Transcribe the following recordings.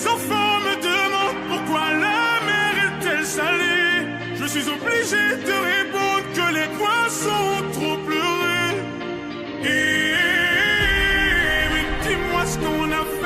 Mes enfants me demandent pourquoi la mer est-elle salée. Je suis obligé de répondre que les poissons ont trop pleuré. Mais dis-moi ce qu'on a fait.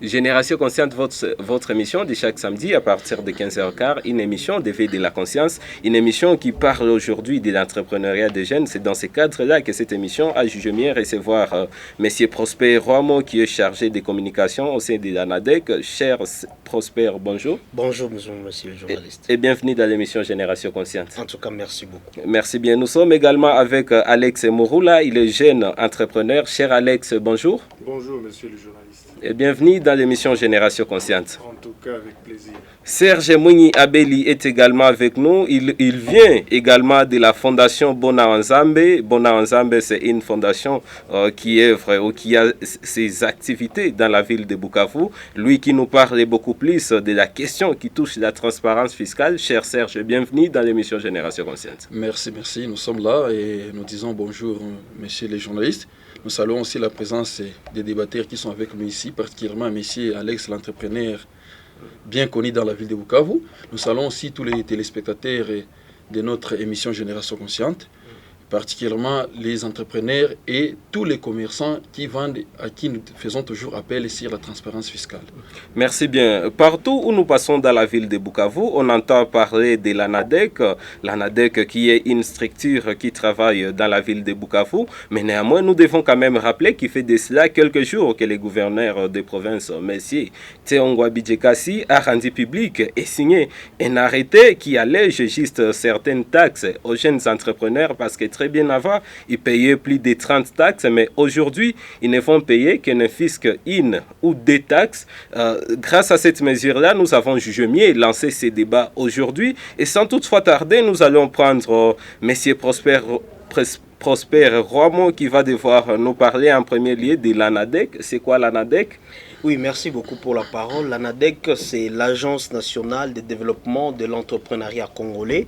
Génération Consciente, votre émission de chaque samedi à partir de 15h15, une émission d'éveil de la conscience, une émission qui parle aujourd'hui de l'entrepreneuriat des jeunes. C'est dans ce cadre-là que cette émission a jugé mieux recevoir M. Prosper Roamo, qui est chargé des communications au sein de l'ANADEC. Cher Prosper, bonjour. Bonjour, monsieur le journaliste. Et bienvenue dans l'émission Génération Consciente. En tout cas, merci beaucoup. Merci bien. Nous sommes également avec Alex Mouroula, il est jeune entrepreneur. Cher Alex, bonjour. Bonjour, monsieur le journaliste. Et bienvenue dans l'émission Génération Consciente. En tout cas, avec plaisir. Serge Mouni Abeli est également avec nous. Il vient également de la fondation Bona Nzambe. Bona Nzambe, c'est une fondation qui œuvre ou qui a ses activités dans la ville de Bukavu. Lui qui nous parle beaucoup plus de la question qui touche la transparence fiscale. Cher Serge, bienvenue dans l'émission Génération Consciente. Merci. Nous sommes là et nous disons bonjour, messieurs les journalistes. Nous saluons aussi la présence des débatteurs qui sont avec nous ici, particulièrement monsieur Alex, l'entrepreneur bien connu dans la ville de Bukavu. Nous saluons aussi tous les téléspectateurs de notre émission Génération Consciente, particulièrement les entrepreneurs et tous les commerçants qui vendent, à qui nous faisons toujours appel sur la transparence fiscale. Merci bien. Partout où nous passons dans la ville de Bukavu, on entend parler de l'ANADEC. L'ANADEC qui est une structure qui travaille dans la ville de Bukavu. Mais néanmoins, nous devons quand même rappeler qu'il fait de cela quelques jours que le gouverneur de province, M. Théongwa Bidjekasi, a rendu public et signé un arrêté qui allège juste certaines taxes aux jeunes entrepreneurs parce que très bien avant, ils payaient plus de 30 taxes, mais aujourd'hui, ils ne vont payer qu'un fisc une ou deux taxes. Grâce à cette mesure-là, nous avons jugé mieux lancer ces débats aujourd'hui. Et sans toutefois tarder, nous allons prendre M. Prosper Roamo qui va devoir nous parler en premier lieu de l'ANADEC. C'est quoi l'ANADEC? Oui, merci beaucoup pour la parole. L'ANADEC, c'est l'Agence nationale de développement de l'entrepreneuriat congolais.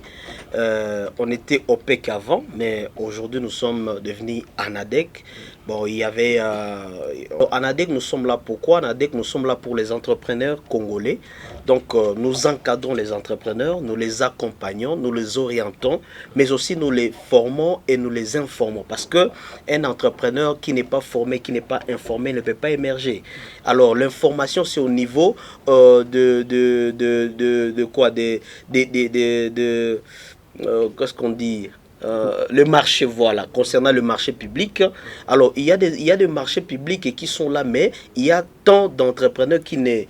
On était OPEC avant, mais aujourd'hui nous sommes devenus ANADEC. Bon, il y avait... ANADEC, nous sommes là pourquoi? ANADEC, nous sommes là pour les entrepreneurs congolais. Donc, nous encadrons les entrepreneurs, nous les accompagnons, nous les orientons, mais aussi nous les formons et nous les informons. Parce qu'un entrepreneur qui n'est pas formé, qui n'est pas informé, ne peut pas émerger. Alors, l'information, c'est au niveau qu'est-ce qu'on dit? Le marché, voilà, concernant le marché public. Alors, il y a des marchés publics qui sont là, mais il y a tant d'entrepreneurs qui ne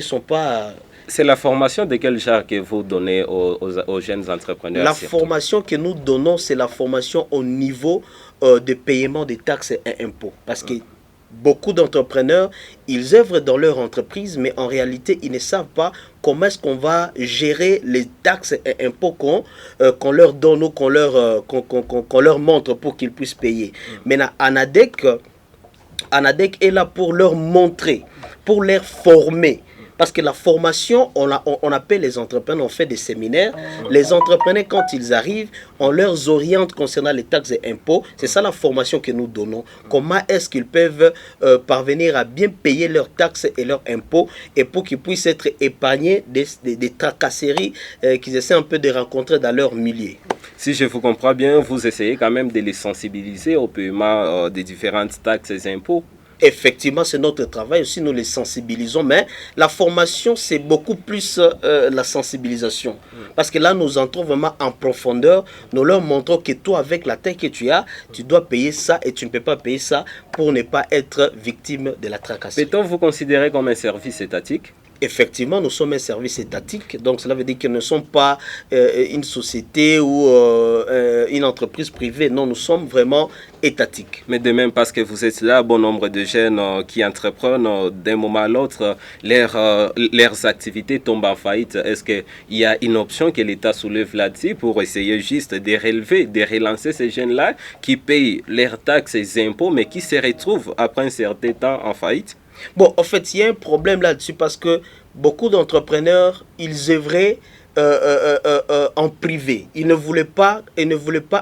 sont pas... C'est la formation de quel genre que vous donnez aux jeunes entrepreneurs? La formation que nous donnons, c'est la formation au niveau de paiement des taxes et impôts. Parce que beaucoup d'entrepreneurs, ils œuvrent dans leur entreprise, mais en réalité, ils ne savent pas comment est-ce qu'on va gérer les taxes et impôts qu'on leur donne ou qu'on leur montre pour qu'ils puissent payer. Maintenant, ANADEC est là pour leur montrer, pour les former. Parce que la formation, on appelle les entrepreneurs, on fait des séminaires. Les entrepreneurs, quand ils arrivent, on leur oriente concernant les taxes et impôts. C'est ça la formation que nous donnons. Comment est-ce qu'ils peuvent parvenir à bien payer leurs taxes et leurs impôts et pour qu'ils puissent être épargnés des tracasseries qu'ils essaient un peu de rencontrer dans leur milieu. Si je vous comprends bien, vous essayez quand même de les sensibiliser au paiement des différentes taxes et impôts. Effectivement, c'est notre travail aussi, nous les sensibilisons, mais la formation, c'est beaucoup plus la sensibilisation. Parce que là, nous entrons vraiment en profondeur, nous leur montrons que toi, avec la taille que tu as, tu dois payer ça et tu ne peux pas payer ça pour ne pas être victime de la tracasserie. Peut-on vous considérer comme un service étatique? Effectivement, nous sommes un service étatique, donc cela veut dire que nous ne sommes pas une société ou une entreprise privée. Non, nous sommes vraiment étatiques. Mais de même, parce que vous êtes là, bon nombre de jeunes qui entreprennent d'un moment à l'autre, leurs activités tombent en faillite. Est-ce qu'il y a une option que l'État soulève là-dessus pour essayer juste de relever, de relancer ces jeunes-là qui payent leurs taxes et impôts, mais qui se retrouvent après un certain temps en faillite? Bon, en fait, il y a un problème là-dessus parce que beaucoup d'entrepreneurs, ils œuvraient en privé. Il ne voulait pas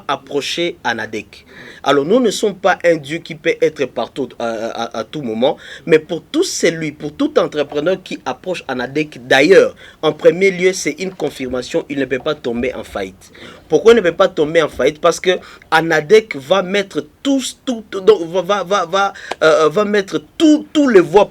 approcher ANADEC. Alors nous ne sommes pas un Dieu qui peut être partout à tout moment, mais pour tout celui, pour tout entrepreneur qui approche ANADEC, d'ailleurs, en premier lieu, c'est une confirmation, il ne peut pas tomber en faillite. Pourquoi il ne peut pas tomber en faillite? Parce que ANADEC va mettre va mettre toutes les voies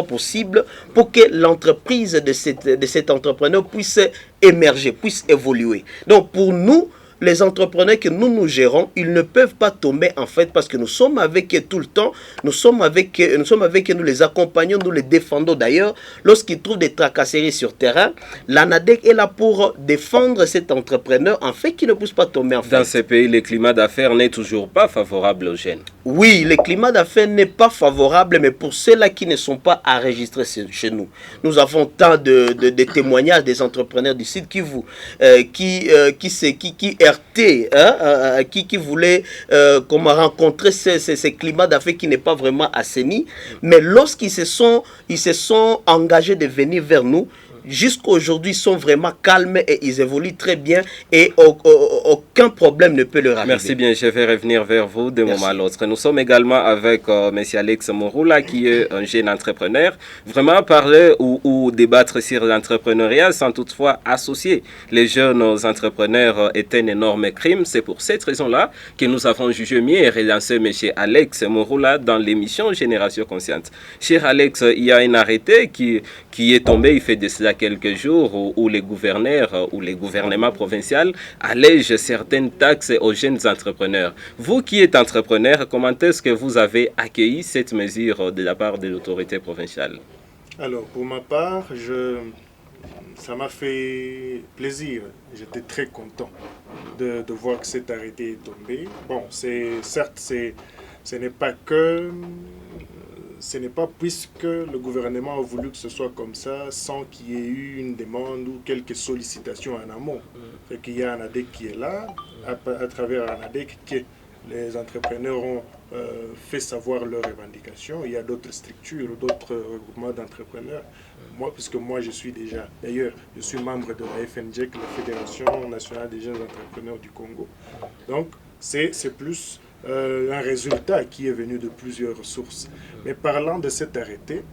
possibles pour que l'entreprise de cet entrepreneur puisse émerger, puisse évoluer. Donc pour nous, les entrepreneurs que nous gérons, ils ne peuvent pas tomber en fait parce que nous sommes avec eux tout le temps, nous sommes avec eux, nous les accompagnons, nous les défendons. D'ailleurs, lorsqu'ils trouvent des tracasseries sur terrain, l'ANADEC est là pour défendre cet entrepreneur en fait qu'il ne puisse pas tomber en fait. Dans ces pays, le climat d'affaires n'est toujours pas favorable aux jeunes. Oui, le climat d'affaires n'est pas favorable, mais pour ceux-là qui ne sont pas enregistrés chez nous, nous avons tant de témoignages des entrepreneurs du site qui voulaient rencontrer ce climat d'affaires qui n'est pas vraiment assaini, mais lorsqu'ils se sont engagés de venir vers nous, jusqu'à aujourd'hui, ils sont vraiment calmes et ils évoluent très bien et aucun problème ne peut leur arriver. Merci bien, je vais revenir vers vous d'un moment à l'autre. Nous sommes également avec M. Alex Morula, qui est un jeune entrepreneur. Vraiment parler ou débattre sur l'entrepreneuriat sans toutefois associer les jeunes entrepreneurs est un énorme crime. C'est pour cette raison-là que nous avons jugé mieux relancer M. Alex Morula dans l'émission Génération Consciente. Cher Alex, il y a un arrêté qui est tombé, il fait de cela quelques jours, où les gouverneurs ou les gouvernements provinciaux allègent certaines taxes aux jeunes entrepreneurs. Vous qui êtes entrepreneur, comment est-ce que vous avez accueilli cette mesure de la part de l'autorité provinciale? Alors, pour ma part, ça m'a fait plaisir. J'étais très content de voir que cet arrêté est tombé. Bon, certes, ce n'est pas puisque le gouvernement a voulu que ce soit comme ça sans qu'il y ait eu une demande ou quelques sollicitations en amont. Fait qu'il y a ANADEC qui est là, à travers ANADEC que les entrepreneurs ont fait savoir leurs revendications. Il y a d'autres structures, d'autres regroupements d'entrepreneurs. Puisque moi je suis déjà, d'ailleurs, je suis membre de la FNJEC, la Fédération nationale des jeunes entrepreneurs du Congo. Donc c'est plus un résultat qui est venu de plusieurs sources. Mais parlant de cet arrêté,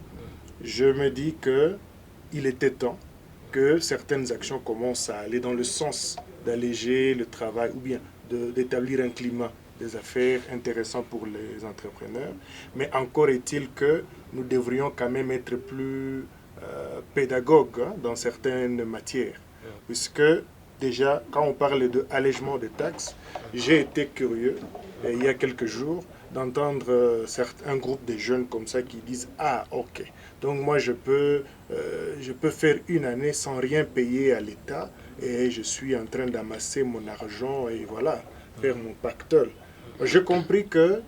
je me dis qu'il était temps que certaines actions commencent à aller dans le sens d'alléger le travail ou bien d'établir un climat des affaires intéressant pour les entrepreneurs. Mais encore est-il que nous devrions quand même être plus pédagogues dans certaines matières. Puisque déjà, quand on parle d'allègement de taxes, j'ai été curieux il y a quelques jours d'entendre un groupe de jeunes comme ça qui disent « Ah, ok, donc moi je peux faire une année sans rien payer à l'État et je suis en train d'amasser mon argent et voilà, faire mon pactole. » J'ai compris que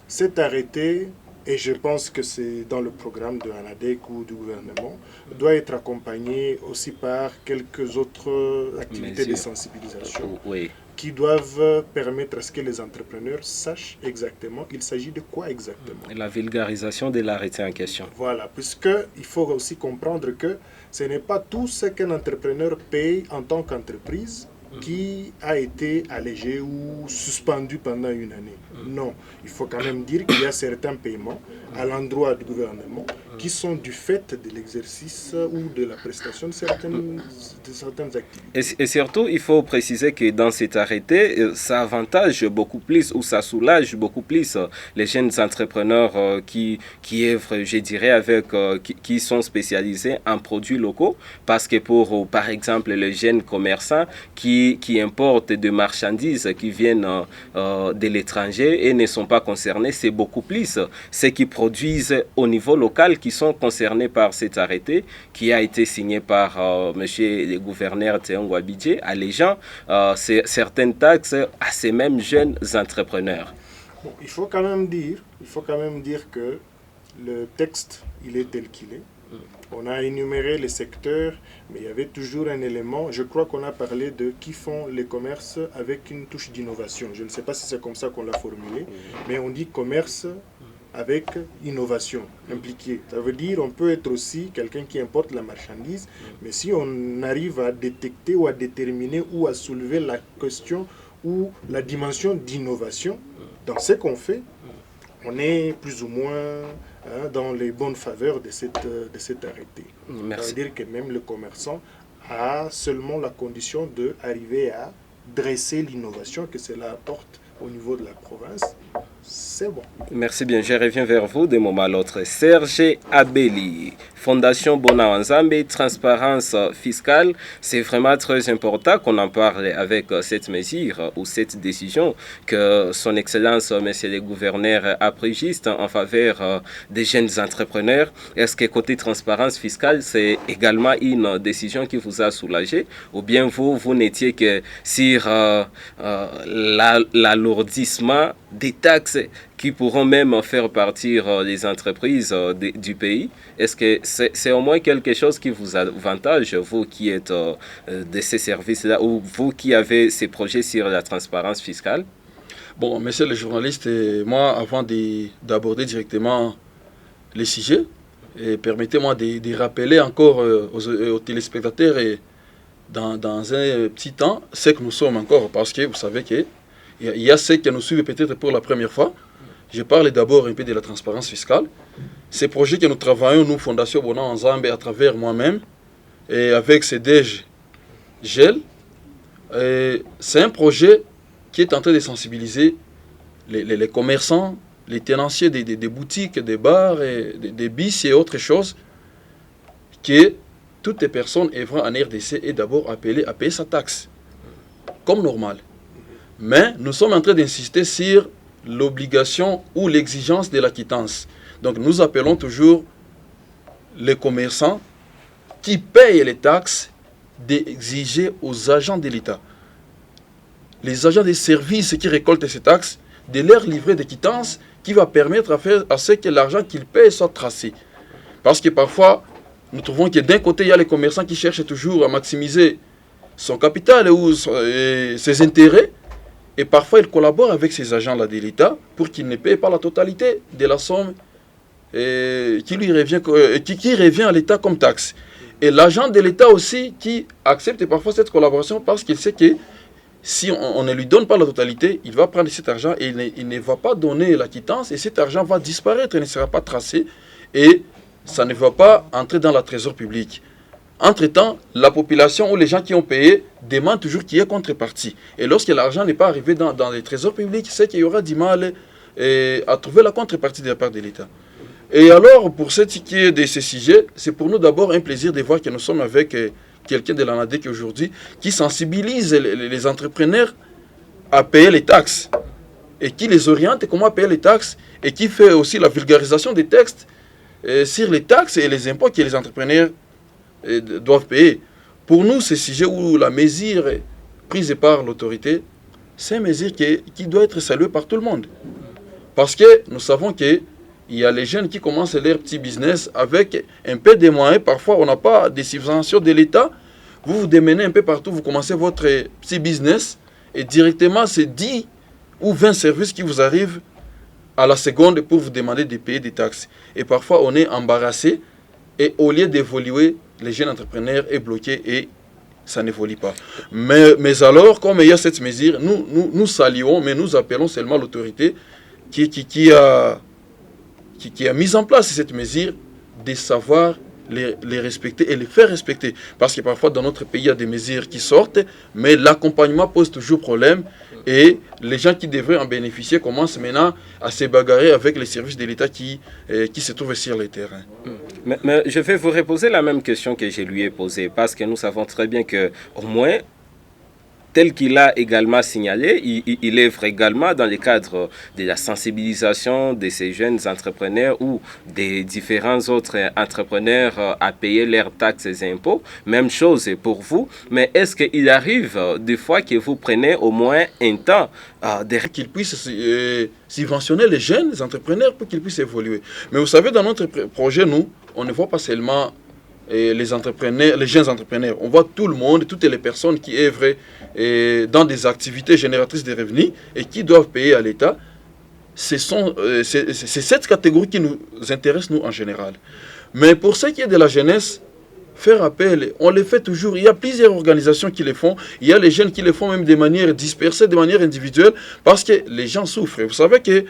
cet arrêté, et je pense que c'est dans le programme de ANADEC ou du gouvernement, doit être accompagné aussi par quelques autres activités de sensibilisation. Oui. Qui doivent permettre à ce que les entrepreneurs sachent exactement il s'agit de quoi exactement. La vulgarisation de l'arrêté en question. Voilà, puisqu'il faut aussi comprendre que ce n'est pas tout ce qu'un entrepreneur paye en tant qu'entreprise qui a été allégé ou suspendu pendant une année. Non, il faut quand même dire qu'il y a certains paiements à l'endroit du gouvernement qui sont du fait de l'exercice ou de la prestation de certaines activités. Et surtout, il faut préciser que dans cet arrêté, ça avantage beaucoup plus ou ça soulage beaucoup plus les jeunes entrepreneurs qui œuvrent, je dirais, qui sont spécialisés en produits locaux, parce que pour, par exemple, les jeunes commerçants qui importent des marchandises qui viennent de l'étranger et ne sont pas concernés, c'est beaucoup plus ceux qui produisent au niveau local qui sont concernés par cet arrêté qui a été signé par monsieur le gouverneur Théongo Abidje, allégeant certaines taxes à ces mêmes jeunes entrepreneurs. Bon, il faut quand même dire que le texte, il est tel qu'il est. On a énuméré les secteurs, mais il y avait toujours un élément. Je crois qu'on a parlé de qui font les commerces avec une touche d'innovation. Je ne sais pas si c'est comme ça qu'on l'a formulé, mais on dit commerce avec innovation impliquée. Ça veut dire on peut être aussi quelqu'un qui importe la marchandise, mais si on arrive à détecter ou à déterminer ou à soulever la question ou la dimension d'innovation dans ce qu'on fait, on est plus ou moins dans les bonnes faveurs de cet arrêté. Merci. Ça veut dire que même le commerçant a seulement la condition d'arriver à dresser l'innovation que cela apporte au niveau de la province. C'est bon. Merci bien. Je reviens vers vous d'un moment à l'autre. Serge Abeli, Fondation Bonawanzambe, transparence fiscale. C'est vraiment très important qu'on en parle avec cette mesure ou cette décision que son Excellence, Monsieur le Gouverneur, a pris juste en faveur des jeunes entrepreneurs. Est-ce que côté transparence fiscale, c'est également une décision qui vous a soulagé? Ou bien vous n'étiez que sur l'alourdissement des taxes qui pourront même faire partir les entreprises du pays? Est-ce que c'est au moins quelque chose qui vous avantage, vous qui êtes de ces services-là, ou vous qui avez ces projets sur la transparence fiscale? Bon, messieurs les journalistes, moi, avant d'aborder directement les sujets, permettez-moi de rappeler encore aux téléspectateurs et dans un petit temps ce que nous sommes encore, parce que vous savez qu'il y a ceux qui nous suivent peut-être pour la première fois. Je parle d'abord un peu de la transparence fiscale. Ces projets que nous travaillons, nous, Fondation Bonawanzambe, à travers moi-même, et avec CEDEJ GEL, c'est un projet qui est en train de sensibiliser les commerçants, les tenanciers des boutiques, des bars, des bis et autres choses, que toutes les personnes œuvrant en RDC est d'abord appelée à payer sa taxe, comme normal. Mais nous sommes en train d'insister sur l'obligation ou l'exigence de la quittance. Donc nous appelons toujours les commerçants qui payent les taxes d'exiger aux agents de l'État, les agents des services qui récoltent ces taxes, de leur livrer des quittances qui va permettre à ce que l'argent qu'ils payent soit tracé. Parce que parfois, nous trouvons que d'un côté, il y a les commerçants qui cherchent toujours à maximiser son capital ou ses intérêts, et parfois, ils collaborent avec ces agents-là de l'État pour qu'ils ne payent pas la totalité de la somme qui revient à l'État comme taxe. Et l'agent de l'État aussi qui accepte parfois cette collaboration parce qu'il sait que si on ne lui donne pas la totalité, il va prendre cet argent et il ne va pas donner la quittance et cet argent va disparaître, il ne sera pas tracé et ça ne va pas entrer dans la trésor public. Entre-temps, la population ou les gens qui ont payé demandent toujours qu'il y ait contrepartie. Et lorsque l'argent n'est pas arrivé dans les trésors publics, c'est qu'il y aura du mal à trouver la contrepartie de la part de l'État. Et alors, pour ce qui est de ces sujets, c'est pour nous d'abord un plaisir de voir que nous sommes avec quelqu'un de l'ANADEC aujourd'hui qui sensibilise les entrepreneurs à payer les taxes et qui les oriente comment payer les taxes et qui fait aussi la vulgarisation des textes sur les taxes et les impôts que les entrepreneurs doivent payer. Pour nous, ce sujet où la mesure prise par l'autorité, c'est une mesure qui doit être saluée par tout le monde. Parce que nous savons qu'il y a les jeunes qui commencent leur petit business avec un peu de moyens. Parfois, on n'a pas de subventions de l'État. Vous vous démenez un peu partout, vous commencez votre petit business et directement, c'est 10 ou 20 services qui vous arrivent à la seconde pour vous demander de payer des taxes. Et parfois, on est embarrassé et au lieu d'évoluer, les jeunes entrepreneurs est bloqué et ça n'évolue pas. Mais alors, comme il y a cette mesure, nous saluons, mais nous appelons seulement l'autorité qui a mis en place cette mesure de savoir les respecter et les faire respecter. Parce que parfois, dans notre pays, il y a des mesures qui sortent, mais l'accompagnement pose toujours problème. Et les gens qui devraient en bénéficier commencent maintenant à se bagarrer avec les services de l'État qui se trouvent sur le terrain. Mais je vais vous reposer la même question que je lui ai posée, parce que nous savons très bien qu'au moins, tel qu'il a également signalé, il œuvre également dans le cadre de la sensibilisation de ces jeunes entrepreneurs ou des différents autres entrepreneurs à payer leurs taxes et impôts. Même chose pour vous. Mais est-ce qu'il arrive des fois que vous prenez au moins un temps qu'ils puissent subventionner les jeunes entrepreneurs pour qu'ils puissent évoluer? Mais vous savez, dans notre projet, nous, on ne voit pas seulement les entrepreneurs, les jeunes entrepreneurs. On voit tout le monde, toutes les personnes qui œuvrent dans des activités génératrices de revenus et qui doivent payer à l'État. c'est cette catégorie qui nous intéresse, nous, en général. Mais pour ce qui est de la jeunesse, faire appel, on le fait toujours. Il y a plusieurs organisations qui le font. Il y a les jeunes qui le font même de manière dispersée, de manière individuelle, parce que les gens souffrent. Vous savez que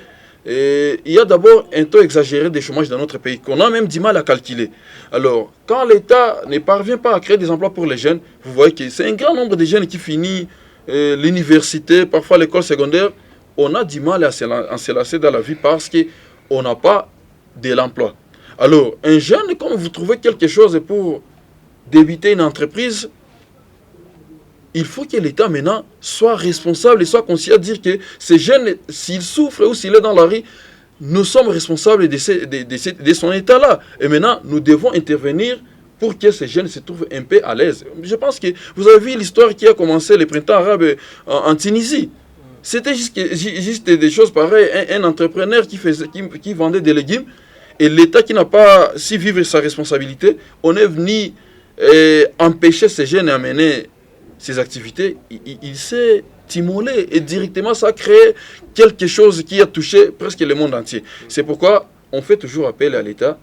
il y a d'abord un taux exagéré de chômage dans notre pays, qu'on a même du mal à calculer. Alors, quand l'État ne parvient pas à créer des emplois pour les jeunes, vous voyez que c'est un grand nombre de jeunes qui finissent l'université, parfois l'école secondaire. On a du mal à se lancer dans la vie parce qu'on n'a pas de l'emploi. Alors, un jeune, quand vous trouvez quelque chose pour débuter une entreprise, il faut que l'État maintenant soit responsable et soit conscient de dire que ces jeunes, s'ils souffrent ou s'ils sont dans la rue, nous sommes responsables de son état-là. Et maintenant, nous devons intervenir pour que ces jeunes se trouvent un peu à l'aise. Je pense que vous avez vu l'histoire qui a commencé le printemps arabe en Tunisie. C'était juste des choses pareilles. Un entrepreneur qui vendait des légumes et l'État qui n'a pas su vivre sa responsabilité, on est venu empêcher ces jeunes à mener ces activités. Il s'est immolé et directement ça a créé quelque chose qui a touché presque le monde entier. C'est pourquoi on fait toujours appel à l'État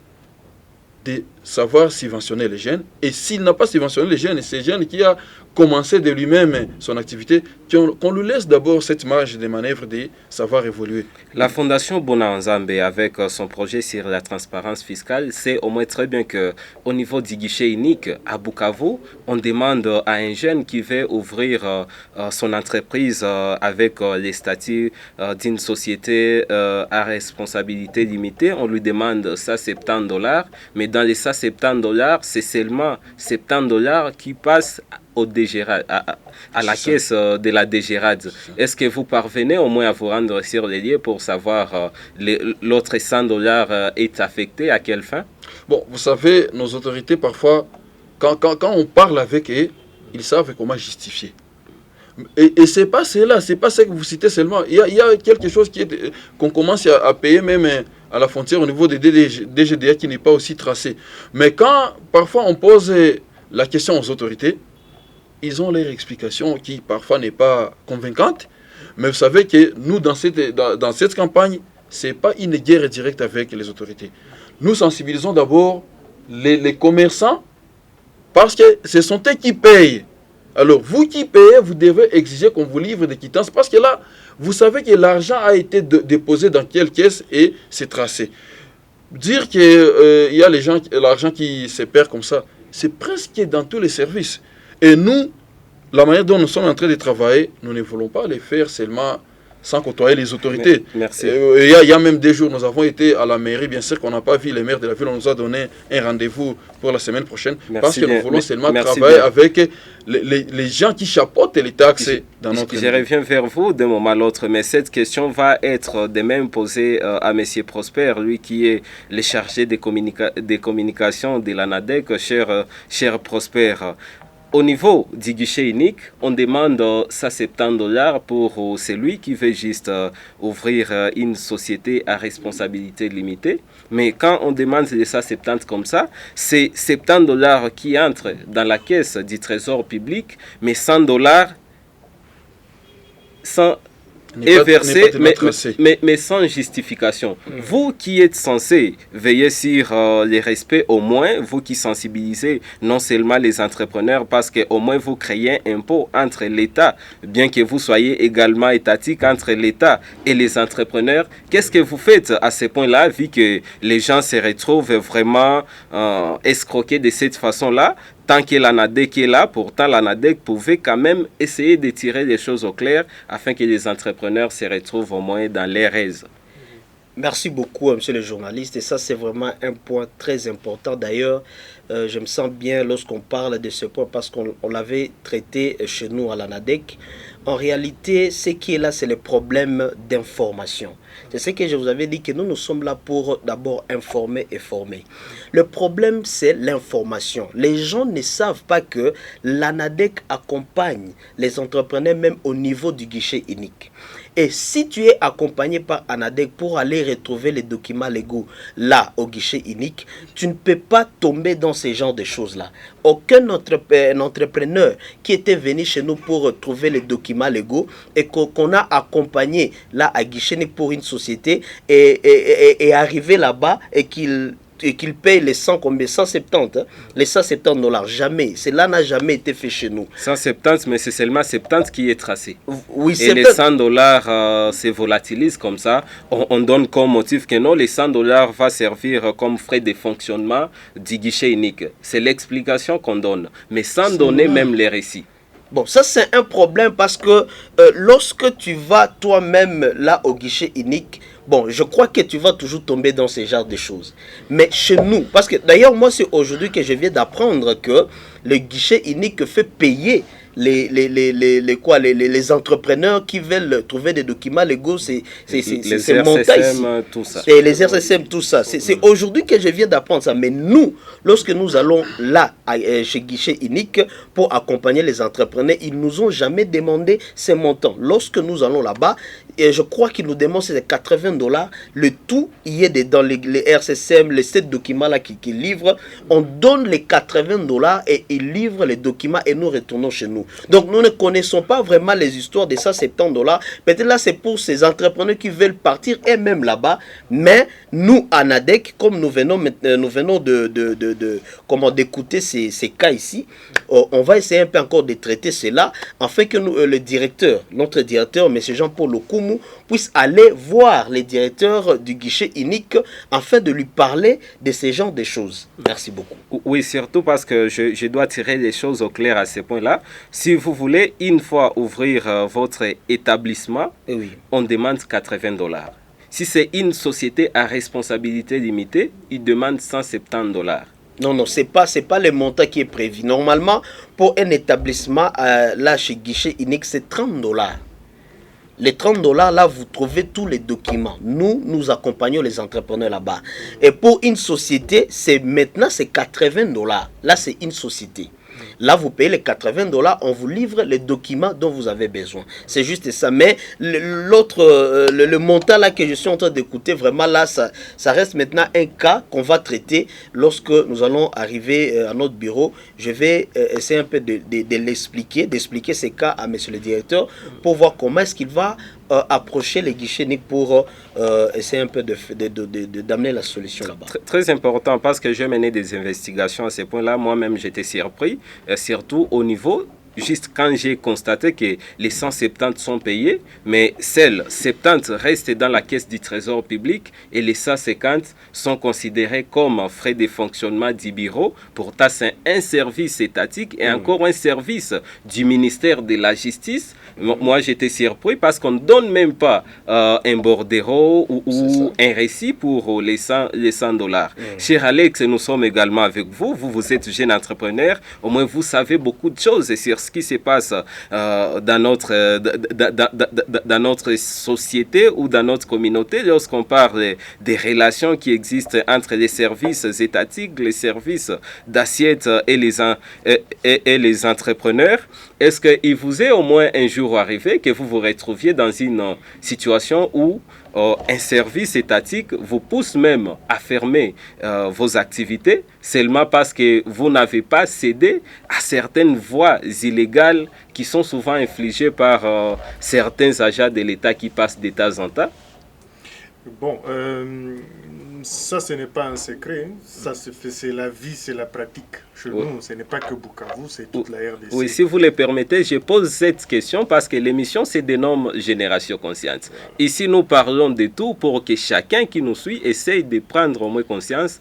de savoir subventionner les jeunes. Et s'il n'a pas subventionné les jeunes, c'est jeunes qui a commencé de lui-même son activité, qu'on lui laisse d'abord cette marge de manœuvre de savoir évoluer. La Fondation Bonanzambe, avec son projet sur la transparence fiscale, sait au moins très bien qu'au niveau du guichet unique à Bukavu, on demande à un jeune qui veut ouvrir son entreprise avec les statuts d'une société à responsabilité limitée, on lui demande ça $70, mais dans les ça $70, c'est seulement $70 qui passent au DGRAD, à la caisse de la DGRAD. Est-ce que vous parvenez au moins à vous rendre sur les lieux pour savoir l'autre $100 est affecté à quelle fin? Bon, vous savez, nos autorités, parfois, quand on parle avec eux, ils savent comment justifier. Et c'est pas cela, c'est pas ce que vous citez seulement. Il y a quelque chose qu'on commence à payer même à la frontière au niveau des DGDA qui n'est pas aussi tracé. Mais quand parfois on pose la question aux autorités, ils ont leur explication qui parfois n'est pas convaincante. Mais vous savez que nous, dans cette campagne, ce n'est pas une guerre directe avec les autorités. Nous sensibilisons d'abord les commerçants parce que ce sont eux qui payent. Alors, vous qui payez, vous devez exiger qu'on vous livre des quittances parce que là, vous savez que l'argent a été déposé dans quelle caisse et c'est tracé. Dire qu'il y a l'argent qui se perd comme ça, c'est presque dans tous les services. Et nous, la manière dont nous sommes en train de travailler, nous ne voulons pas les faire seulement sans côtoyer les autorités. Merci. Il y a même des jours, nous avons été à la mairie, bien sûr qu'on n'a pas vu les maires de la ville, on nous a donné un rendez-vous pour la semaine prochaine, parce que nous voulons seulement travailler avec les gens qui chapeautent les taxes dans notre pays. Je reviens vers vous d'un moment à l'autre, mais cette question va être de même posée à M. Prosper, lui qui est le chargé des communications de l'ANADEC, cher Prosper. Au niveau du guichet unique, on demande ça $70 pour celui qui veut juste ouvrir une société à responsabilité limitée. Mais quand on demande les ça $70 comme ça, c'est $70 qui entrent dans la caisse du trésor public, mais $100 est versé, mais sans justification. Vous qui êtes censé veiller sur les respects, au moins, vous qui sensibilisez non seulement les entrepreneurs, parce qu'au moins vous créez un impôt entre l'État, bien que vous soyez également étatique entre l'État et les entrepreneurs, qu'est-ce que vous faites à ce point-là, vu que les gens se retrouvent vraiment escroqués de cette façon-là? Tant que l'ANADEC est là, pourtant l'ANADEC pouvait quand même essayer de tirer les choses au clair afin que les entrepreneurs se retrouvent au moins dans les aises. Merci beaucoup, monsieur le journaliste. Et ça, c'est vraiment un point très important. D'ailleurs, je me sens bien lorsqu'on parle de ce point parce qu'on l'avait traité chez nous à l'ANADEC. En réalité, ce qui est là, c'est le problème d'information. C'est ce que je vous avais dit, que nous sommes là pour d'abord informer et former. Le problème, c'est l'information. Les gens ne savent pas que l'ANADEC accompagne les entrepreneurs même au niveau du guichet unique. Et si tu es accompagné par ANADEC pour aller retrouver les documents légaux là, au guichet unique, tu ne peux pas tomber dans ce genre de choses-là. Aucun entrepreneur qui était venu chez nous pour trouver les documents légaux et qu'on a accompagné là à guichet unique pour une société et arrivé là-bas et qu'il paye les 170, les 170 dollars. Jamais. Cela n'a jamais été fait chez nous. 170, mais c'est seulement 70 qui est tracé. Oui, et les 100 dollars se volatilisent comme ça. On donne comme motif que non, les 100 dollars va servir comme frais de fonctionnement du guichet unique. C'est l'explication qu'on donne, mais sans donner même les récits. Bon, ça c'est un problème parce que lorsque tu vas toi-même là au guichet unique, bon, je crois que tu vas toujours tomber dans ce genre de choses. Mais chez nous, parce que d'ailleurs moi c'est aujourd'hui que je viens d'apprendre que le guichet unique fait payer les entrepreneurs qui veulent trouver des documents légaux, c'est monté ici. Tout ça. Et les RCSM, tout ça. C'est aujourd'hui que je viens d'apprendre ça. Mais nous, lorsque nous allons là, chez Guichet Unique, pour accompagner les entrepreneurs, ils ne nous ont jamais demandé ces montants. Lorsque nous allons là-bas, et je crois qu'ils nous demandent c'est 80 dollars. Le tout, il est dans les RCSM, les 7 documents-là qu'ils livrent. On donne les 80 dollars et ils livrent les documents et nous retournons chez nous. Donc nous ne connaissons pas vraiment les histoires de 170 dollars. Peut-être là c'est pour ces entrepreneurs qui veulent partir et même là-bas. Mais nous, à ANADEC, comme nous venons d'écouter ces cas ici, on va essayer un peu encore de traiter cela afin que le directeur, notre directeur, M. Jean-Paul Okumu, puisse aller voir les directeurs du guichet unique afin de lui parler de ces genres de choses. Merci beaucoup. Oui, surtout parce que je dois tirer les choses au clair à ce point-là. Si vous voulez, une fois ouvrir votre établissement, oui, on demande 80 dollars. Si c'est une société à responsabilité limitée, il demande 170 dollars. Non, ce n'est pas le montant qui est prévu. Normalement, pour un établissement, là, chez Guichet Unique, c'est 30 dollars. Les 30 dollars, là, vous trouvez tous les documents. Nous accompagnons les entrepreneurs là-bas. Et pour une société, maintenant, c'est 80 dollars. Là, c'est une société. Là, vous payez les 80 dollars, on vous livre les documents dont vous avez besoin. C'est juste ça. Mais le montant là que je suis en train d'écouter, vraiment là, ça reste maintenant un cas qu'on va traiter lorsque nous allons arriver à notre bureau. Je vais essayer un peu d'expliquer ces cas à monsieur le directeur pour voir comment est-ce qu'il va approcher les guichets uniques pour essayer un peu d'amener la solution là-bas. Très important parce que j'ai mené des investigations à ce point-là. Moi-même, j'étais surpris, surtout au niveau, juste quand j'ai constaté que les 170 sont payés, mais celles 70 restent dans la caisse du trésor public et les 150 sont considérés comme frais de fonctionnement du bureau. Pourtant, c'est un service étatique et encore un service du ministère de la Justice. Moi, j'étais surpris parce qu'on ne donne même pas un bordereau ou un récit pour les 100 dollars. Cher Alex, nous sommes également avec vous. Vous êtes jeune entrepreneur. Au moins, vous savez beaucoup de choses sur ce qui se passe dans notre société ou dans notre communauté lorsqu'on parle des relations qui existent entre les services étatiques, les services d'assiette et les entrepreneurs. Est-ce qu'il vous est au moins un jour arrivé que vous vous retrouviez dans une situation où un service étatique vous pousse même à fermer vos activités seulement parce que vous n'avez pas cédé à certaines voies illégales qui sont souvent infligées par certains agents de l'État qui passent de temps en temps? Bon, ça ce n'est pas un secret, ça c'est la vie, c'est la pratique chez nous, ce n'est pas que Bukavu, c'est toute la RDC. Oui, si vous le permettez, je pose cette question parce que l'émission se dénomme Génération Consciente. Ici, nous parlons de tout pour que chacun qui nous suit essaye de prendre au moins conscience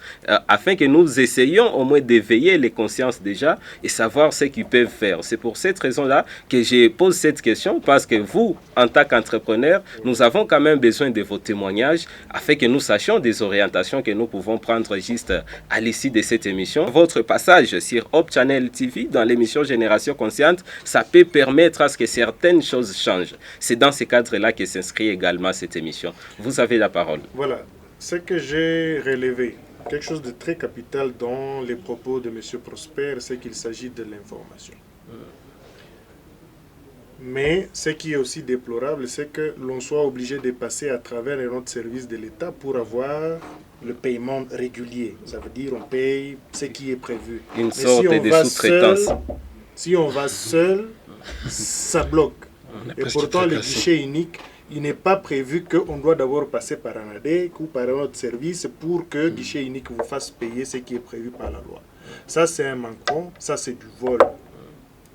afin que nous essayions au moins d'éveiller les consciences déjà et savoir ce qu'ils peuvent faire. C'est pour cette raison-là que je pose cette question parce que vous, en tant qu'entrepreneur, nous avons quand même besoin de vos témoignages afin que nous sachions des orientations que nous pouvons prendre juste à l'issue de cette émission. Votre passage sur Hope Channel TV dans l'émission Génération Consciente, ça peut permettre à ce que certaines choses changent. C'est dans ce cadre-là que s'inscrit également cette émission. Vous avez la parole. Voilà, ce que j'ai relevé, quelque chose de très capital dans les propos de M. Prosper, c'est qu'il s'agit de l'information. Mais ce qui est aussi déplorable, c'est que l'on soit obligé de passer à travers un autre service de l'État pour avoir le paiement régulier. Ça veut dire on paye ce qui est prévu. Une Mais sorte si on de va sous-traitance. si on va seul, ça bloque. Et pourtant, le guichet unique, il n'est pas prévu qu'on doit d'abord passer par un ADEC ou par un autre service pour que le guichet unique vous fasse payer ce qui est prévu par la loi. Ça, c'est un manquement, ça, c'est du vol.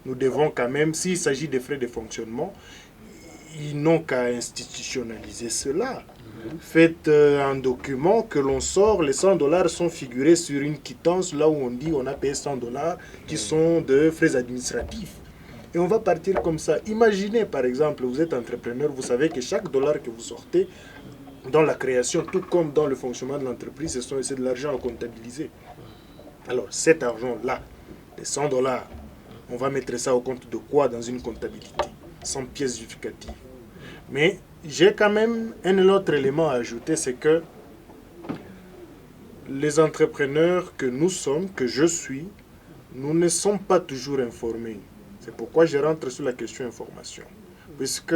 Nous devons quand même, s'il s'agit des frais de fonctionnement, ils n'ont qu'à institutionnaliser cela. Faites un document que l'on sort, les $100 sont figurés sur une quittance, là où on dit on a payé $100 qui sont de frais administratifs. Et on va partir comme ça. Imaginez par exemple, vous êtes entrepreneur, vous savez que chaque dollar que vous sortez dans la création, tout comme dans le fonctionnement de l'entreprise, c'est de l'argent à comptabiliser. Alors cet argent-là, les $100, on va mettre ça au compte de quoi dans une comptabilité, sans pièce justificative. Mais j'ai quand même un autre élément à ajouter, c'est que les entrepreneurs que nous sommes, que je suis, nous ne sommes pas toujours informés. C'est pourquoi je rentre sur la question information. Puisque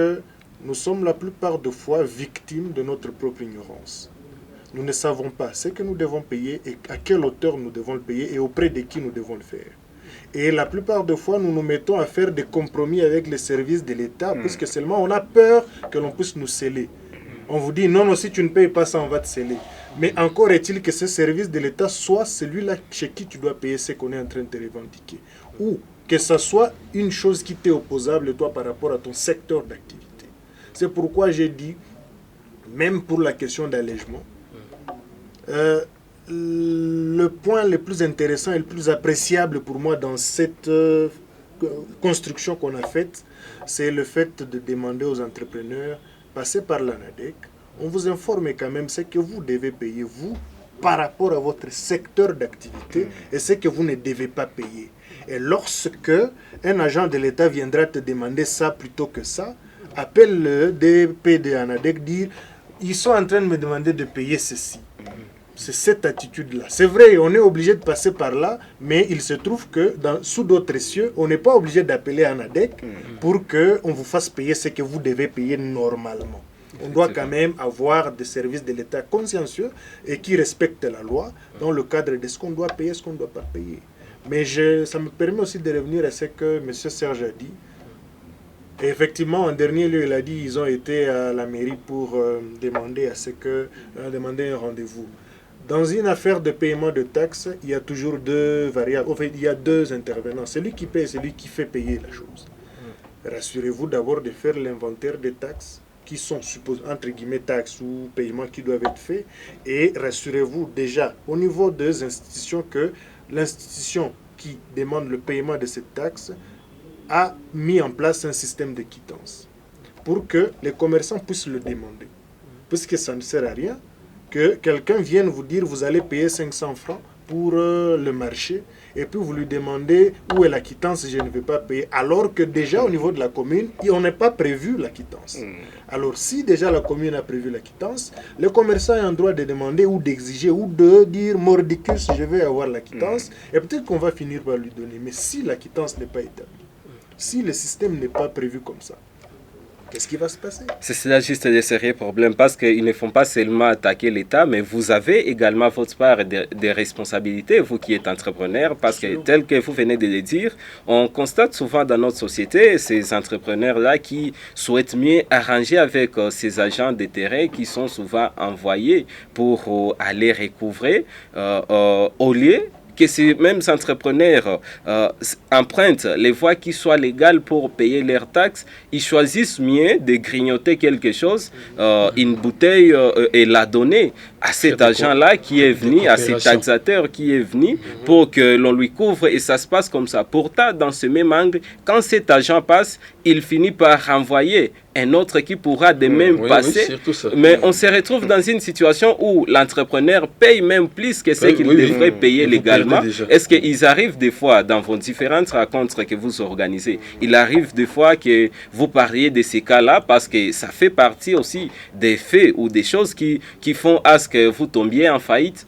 nous sommes la plupart des fois victimes de notre propre ignorance. Nous ne savons pas ce que nous devons payer et à quelle hauteur nous devons le payer et auprès de qui nous devons le faire. Et la plupart des fois, nous nous mettons à faire des compromis avec les services de l'État, puisque seulement on a peur que l'on puisse nous sceller. On vous dit, non, si tu ne payes pas ça, on va te sceller. Mais encore est-il que ce service de l'État soit celui-là chez qui tu dois payer ce qu'on est en train de te revendiquer. Ou que ce soit une chose qui t'est opposable, toi, par rapport à ton secteur d'activité. C'est pourquoi j'ai dit, même pour la question d'allègement, le point le plus intéressant et le plus appréciable pour moi dans cette construction qu'on a faite, c'est le fait de demander aux entrepreneurs, passez par l'ANADEC, on vous informe quand même ce que vous devez payer, vous, par rapport à votre secteur d'activité et ce que vous ne devez pas payer. Et lorsque un agent de l'État viendra te demander ça plutôt que ça, appelle le DP de l'ANADEC, dire, ils sont en train de me demander de payer ceci. C'est cette attitude-là. C'est vrai, on est obligé de passer par là, mais il se trouve que sous d'autres cieux, on n'est pas obligé d'appeler ANADEC pour qu'on vous fasse payer ce que vous devez payer normalement. On doit quand même avoir des services de l'État consciencieux et qui respectent la loi dans le cadre de ce qu'on doit payer et ce qu'on ne doit pas payer. Mais ça me permet aussi de revenir à ce que M. Serge a dit. Et effectivement, en dernier lieu, il a dit qu'ils ont été à la mairie pour demander demander un rendez-vous. Dans une affaire de paiement de taxes, il y a toujours deux variables. En fait, il y a deux intervenants. Celui qui paye et celui qui fait payer la chose. Rassurez-vous d'abord de faire l'inventaire des taxes qui sont entre guillemets taxes ou paiements qui doivent être faits. Et rassurez-vous déjà au niveau des institutions que l'institution qui demande le paiement de cette taxe a mis en place un système de quittance pour que les commerçants puissent le demander. Puisque ça ne sert à rien que quelqu'un vienne vous dire vous allez payer 500 francs pour le marché et puis vous lui demandez où est la quittance, je ne vais pas payer, alors que déjà au niveau de la commune, on n'a pas prévu la quittance. Alors si déjà la commune a prévu la quittance, le commerçant a un droit de demander ou d'exiger ou de dire mordicus, je vais avoir la quittance et peut-être qu'on va finir par lui donner. Mais si la quittance n'est pas établie, si le système n'est pas prévu comme ça, qu'est-ce qui va se passer? C'est cela juste des sérieux problèmes parce qu'ils ne font pas seulement attaquer l'État, mais vous avez également votre part des responsabilités, vous qui êtes entrepreneur, parce que tel que vous venez de le dire, on constate souvent dans notre société ces entrepreneurs-là qui souhaitent mieux arranger avec ces agents de terrain qui sont souvent envoyés pour aller recouvrer au lieu que ces mêmes entrepreneurs empruntent les voies qui soient légales pour payer leurs taxes, ils choisissent mieux de grignoter quelque chose, une bouteille, et la donner à cet agent-là qui est venu, à cet taxateur qui est venu pour que l'on lui couvre et ça se passe comme ça. Pourtant, dans ce même angle, quand cet agent passe, il finit par renvoyer un autre qui pourra de même passer. Mais on se retrouve dans une situation où l'entrepreneur paye même plus que ce qu'il devrait payer légalement. Est-ce qu'ils arrivent des fois, dans vos différentes rencontres que vous organisez, il arrive des fois que vous parliez de ces cas-là parce que ça fait partie aussi des faits ou des choses qui font à ce que vous tombiez en faillite?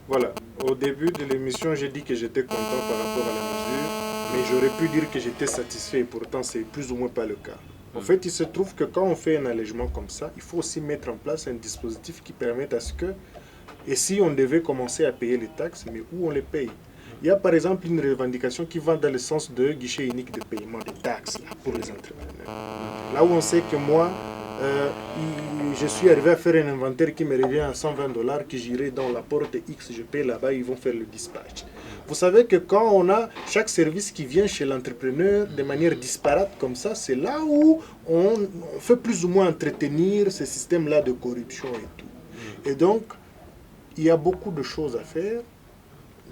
Voilà. Au début de l'émission, j'ai dit que j'étais content par rapport à la mesure. Mais j'aurais pu dire que j'étais satisfait et pourtant c'est plus ou moins pas le cas. En fait, il se trouve que quand on fait un allègement comme ça, il faut aussi mettre en place un dispositif qui permette à ce que, et si on devait commencer à payer les taxes, mais où on les paye? Il y a par exemple une revendication qui va dans le sens de guichet unique de paiement des taxes là, pour les entrepreneurs. Là où on sait que moi, je suis arrivé à faire un inventaire qui me revient à $120, que j'irai dans la porte X, je paye là-bas, ils vont faire le dispatch. Vous savez que quand on a chaque service qui vient chez l'entrepreneur de manière disparate comme ça, c'est là où on fait plus ou moins entretenir ce système-là de corruption et tout. Et donc, il y a beaucoup de choses à faire.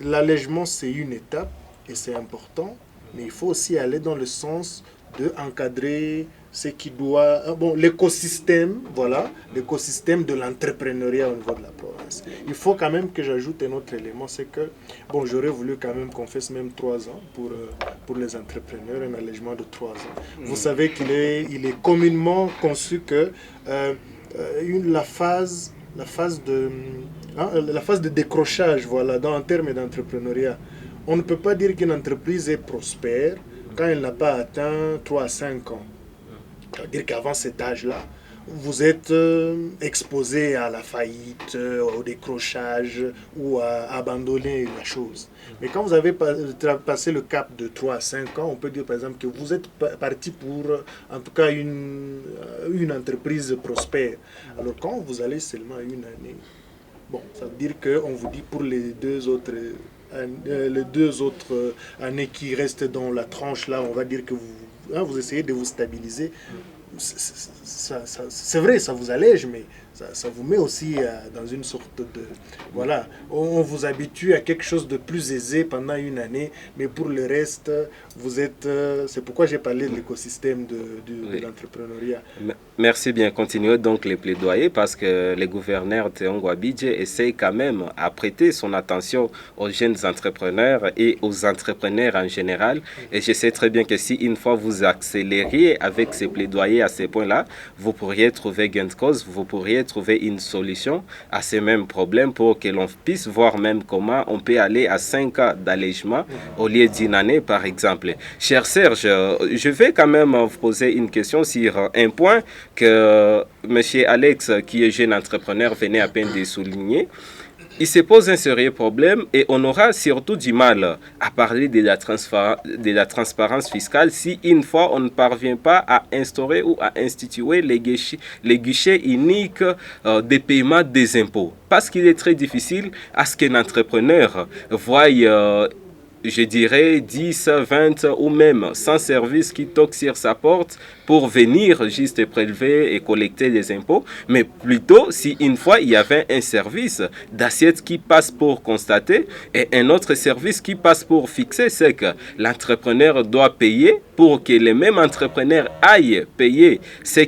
L'allègement, c'est une étape et c'est important, mais il faut aussi aller dans le sens de encadrer ce qui doit... Bon, l'écosystème, voilà, l'écosystème de l'entrepreneuriat au niveau de la province. Il faut quand même que j'ajoute un autre élément, c'est que, bon, j'aurais voulu quand même qu'on fasse même 3 ans pour les entrepreneurs, un allègement de 3 ans. Vous savez qu'il est, il est communément conçu que la phase de décrochage, voilà, en termes d'entrepreneuriat, on ne peut pas dire qu'une entreprise est prospère quand elle n'a pas atteint 3 à 5 ans. C'est-à-dire qu'avant cet âge-là, vous êtes exposé à la faillite, au décrochage ou à abandonner la chose. Mais quand vous avez passé le cap de 3 à 5 ans, on peut dire par exemple que vous êtes parti pour, en tout cas, une entreprise prospère. Alors quand vous allez seulement une année, bon, ça veut dire qu'on vous dit pour les deux autres années qui restent dans la tranche là, on va dire que vous essayez de vous stabiliser. C'est vrai, ça vous allège, mais ça vous met aussi dans une sorte de... Voilà, on vous habitue à quelque chose de plus aisé pendant une année, mais pour le reste, vous êtes... c'est pourquoi j'ai parlé de l'écosystème de l'entrepreneuriat. Merci bien. Continuez donc les plaidoyers parce que le gouverneur Théongo Abidje essaie quand même à prêter son attention aux jeunes entrepreneurs et aux entrepreneurs en général. Et je sais très bien que si une fois vous accélériez avec ces plaidoyers à ces points-là, vous pourriez trouver gain de cause, vous pourriez trouver une solution à ces mêmes problèmes pour que l'on puisse voir même comment on peut aller à 5 ans d'allègement au lieu d'une année, par exemple. Cher Serge, je vais quand même vous poser une question sur un point que M. Alex, qui est jeune entrepreneur, venait à peine de souligner. Il se pose un sérieux problème et on aura surtout du mal à parler de la transparence fiscale si une fois on ne parvient pas à instaurer ou à instituer les guichets uniques des paiements des impôts. Parce qu'il est très difficile à ce qu'un entrepreneur voie... je dirais 10, 20 ou même 100 services qui toquent sur sa porte pour venir juste prélever et collecter les impôts, mais plutôt si une fois il y avait un service d'assiette qui passe pour constater et un autre service qui passe pour fixer, c'est que l'entrepreneur doit payer pour que les mêmes entrepreneurs aillent payer ce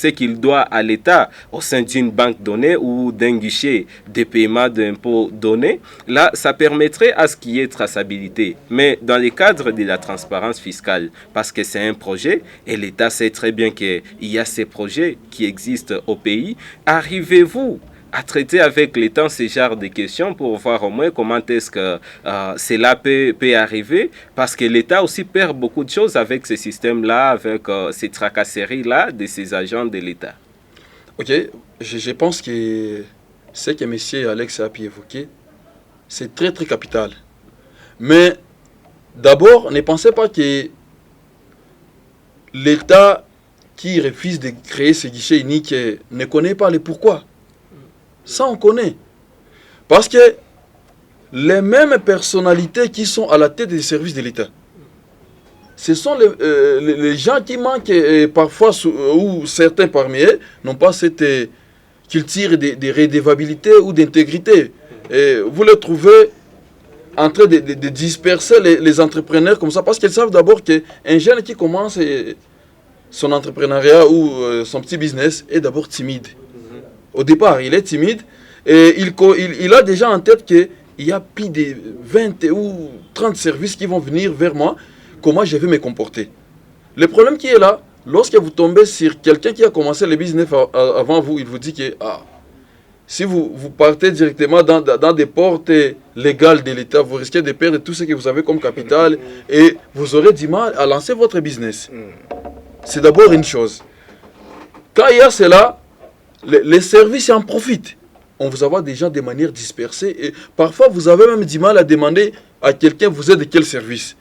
qu'il doit à l'État au sein d'une banque donnée ou d'un guichet de paiement d'impôts donné. Là, ça permettrait à ce qu'il y ait traçabilité. Mais dans le cadre de la transparence fiscale, parce que c'est un projet et l'État sait très bien qu'il y a ces projets qui existent au pays, arrivez-vous à traiter avec l'État ce genre de questions pour voir au moins comment est-ce que cela peut arriver, parce que l'État aussi perd beaucoup de choses avec ce système-là, avec ces tracasseries-là de ces agents de l'État. Ok, je pense que ce que M. Alex a pu évoquer, c'est très très capital. Mais d'abord, ne pensez pas que l'État qui refuse de créer ce guichet unique ne connaît pas le pourquoi. Ça, on connaît. Parce que les mêmes personnalités qui sont à la tête des services de l'État, ce sont les gens qui manquent parfois, ou certains parmi eux n'ont pas cette culture de redevabilité ou d'intégrité. Vous les trouvez en train de disperser les entrepreneurs comme ça, parce qu'ils savent d'abord qu'un jeune qui commence son entrepreneuriat ou son petit business est d'abord timide. Au départ, il est timide et il a déjà en tête qu'il y a plus de 20 ou 30 services qui vont venir vers moi. Comment je vais me comporter? Le problème qui est là, lorsque vous tombez sur quelqu'un qui a commencé le business avant vous, il vous dit que Si vous partez directement dans des portes légales de l'État, vous risquez de perdre tout ce que vous avez comme capital et vous aurez du mal à lancer votre business. C'est d'abord une chose. Quand il y a cela, les services en profitent. On vous envoie des gens de manière dispersée et parfois vous avez même du mal à demander à quelqu'un vous êtes de quel service.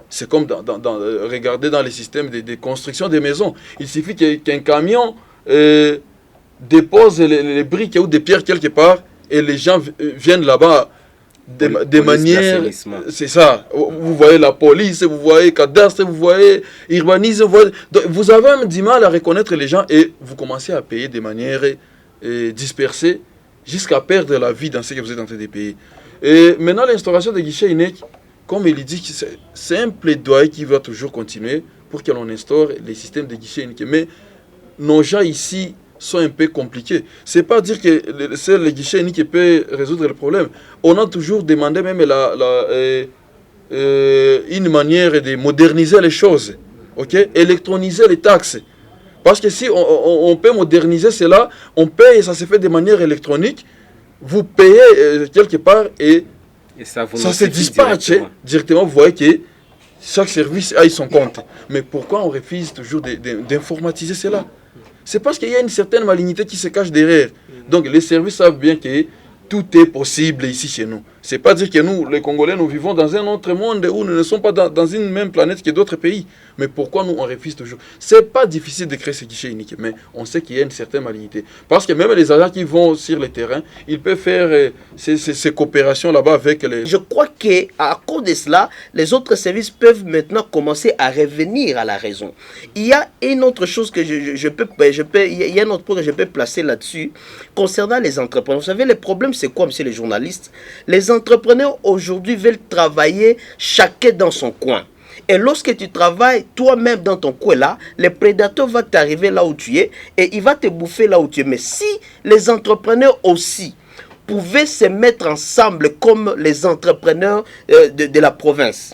C'est comme regardez dans les systèmes de construction des maisons. Il suffit qu'un camion dépose les briques ou des pierres quelque part et les gens viennent là-bas de manière... C'est ça. Vous voyez la police, vous voyez cadastre, vous voyez urbanisme. Vous avez même du mal à reconnaître les gens et vous commencez à payer de manière dispersée jusqu'à perdre la vie dans ce que vous êtes en train de payer. Et maintenant, l'instauration des guichets uniques, comme il dit, c'est un plaidoyer qui va toujours continuer pour que l'on instaure les systèmes de guichets uniques. Mais nos gens ici sont un peu compliqués. C'est pas dire que c'est le guichet unique qui peut résoudre le problème. On a toujours demandé même une manière de moderniser les choses, ok? Électroniser les taxes. Parce que si on peut moderniser cela, on paye, ça se fait de manière électronique, vous payez quelque part et ça se dispatche directement. Vous voyez que chaque service a son compte. Mais pourquoi on refuse toujours d'informatiser cela? C'est parce qu'il y a une certaine malignité qui se cache derrière. Donc les services savent bien que tout est possible ici chez nous. C'est pas dire que nous, les Congolais, nous vivons dans un autre monde où nous ne sommes pas dans une même planète que d'autres pays. Mais pourquoi nous, on refuse toujours? C'est pas difficile de créer ce guichet unique, mais on sait qu'il y a une certaine malignité. Parce que même les agents qui vont sur le terrain, ils peuvent faire ces coopérations là-bas avec les... Je crois qu'à cause de cela, les autres services peuvent maintenant commencer à revenir à la raison. Il y a une autre chose que il y a un autre point que je peux placer là-dessus, concernant les entrepreneurs. Vous savez, le problème, c'est quoi, monsieur les journalistes? Les entrepreneurs aujourd'hui veulent travailler chacun dans son coin. Et lorsque tu travailles toi-même dans ton coin là, le prédateur va t'arriver là où tu es et il va te bouffer là où tu es. Mais si les entrepreneurs aussi pouvaient se mettre ensemble comme les entrepreneurs de la province,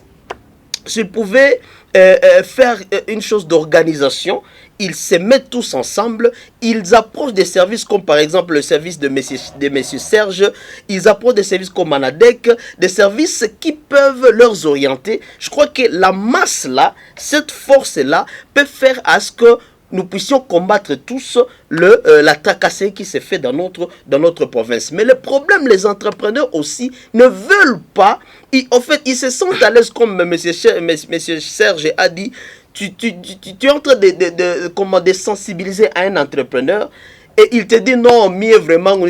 s'ils pouvaient faire une chose d'organisation, ils se mettent tous ensemble, ils approchent des services comme par exemple le service de messieurs Serge, ils approchent des services comme Anadec, des services qui peuvent leur orienter. Je crois que la masse là, cette force là, peut faire à ce que nous puissions combattre tous la tracasserie qui se fait dans notre province. Mais le problème, les entrepreneurs aussi ne veulent pas, en fait, ils se sentent à l'aise comme M. Serge a dit, tu es en train de sensibiliser à un entrepreneur et il te dit non, mieux vraiment, vous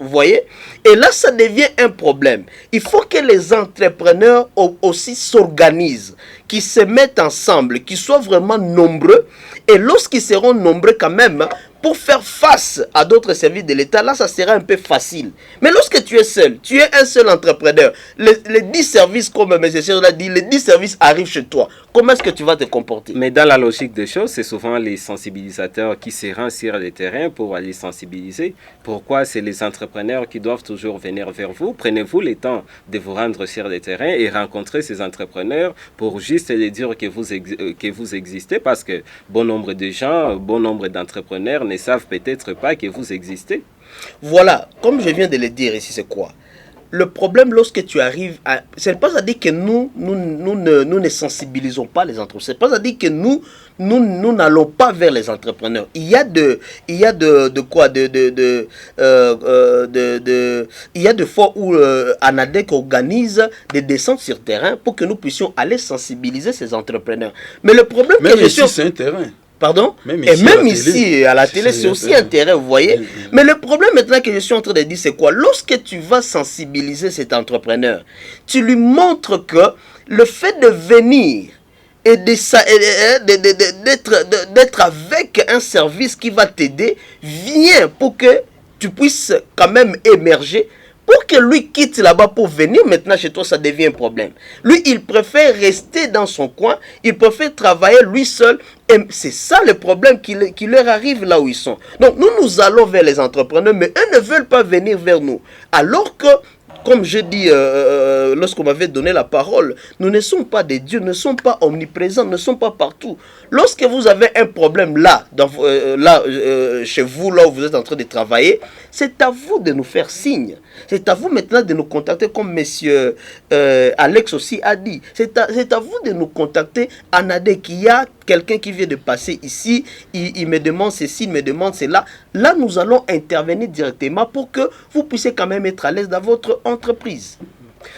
voyez? Et là, ça devient un problème. Il faut que les entrepreneurs aussi s'organisent, qu'ils se mettent ensemble, qu'ils soient vraiment nombreux. Et lorsqu'ils seront nombreux quand même, pour faire face à d'autres services de l'État, là, ça sera un peu facile. Mais lorsque tu es seul, tu es un seul entrepreneur, les 10 services, comme M. Serge l'a dit, les 10 services arrivent chez toi. Comment est-ce que tu vas te comporter? Mais dans la logique des choses, c'est souvent les sensibilisateurs qui se rendent sur le terrain pour aller sensibiliser. Pourquoi c'est les entrepreneurs qui doivent toujours venir vers vous? Prenez-vous le temps de vous rendre sur le terrain et rencontrer ces entrepreneurs pour juste les dire que vous existez, parce que bon nombre de gens, bon nombre d'entrepreneurs ne savent peut-être pas que vous existez. Voilà, comme je viens de le dire ici, c'est quoi? Le problème, lorsque tu arrives à... C'est pas à dire que nous ne sensibilisons pas les entrepreneurs. C'est pas à dire que nous n'allons pas vers les entrepreneurs. Il y a des fois où Anadec organise des descentes sur terrain pour que nous puissions aller sensibiliser ces entrepreneurs. Mais le problème... Même ici, c'est un terrain. Pardon? Même et même ici, à la télé, c'est aussi un terrain, vous voyez. Mais le problème maintenant que je suis en train de dire, c'est quoi? Lorsque tu vas sensibiliser cet entrepreneur, tu lui montres que le fait de venir et d'être avec un service qui va t'aider, vient pour que tu puisses quand même émerger. Pour que lui quitte là-bas pour venir maintenant chez toi, ça devient un problème. Lui, il préfère rester dans son coin, il préfère travailler lui seul. Et c'est ça le problème qui leur arrive là où ils sont. Donc nous allons vers les entrepreneurs, mais eux ne veulent pas venir vers nous. Alors que comme je dis lorsqu'on m'avait donné la parole, nous ne sommes pas des dieux, ne sommes pas omniprésents, ne sommes pas partout. Lorsque vous avez un problème là, chez vous, là où vous êtes en train de travailler, c'est à vous de nous faire signe. C'est à vous maintenant de nous contacter, comme monsieur Alex aussi a dit. C'est à vous de nous contacter. Anadek, il y a quelqu'un qui vient de passer ici, il me demande ceci, il me demande cela. Là, nous allons intervenir directement pour que vous puissiez quand même être à l'aise dans votre entreprise.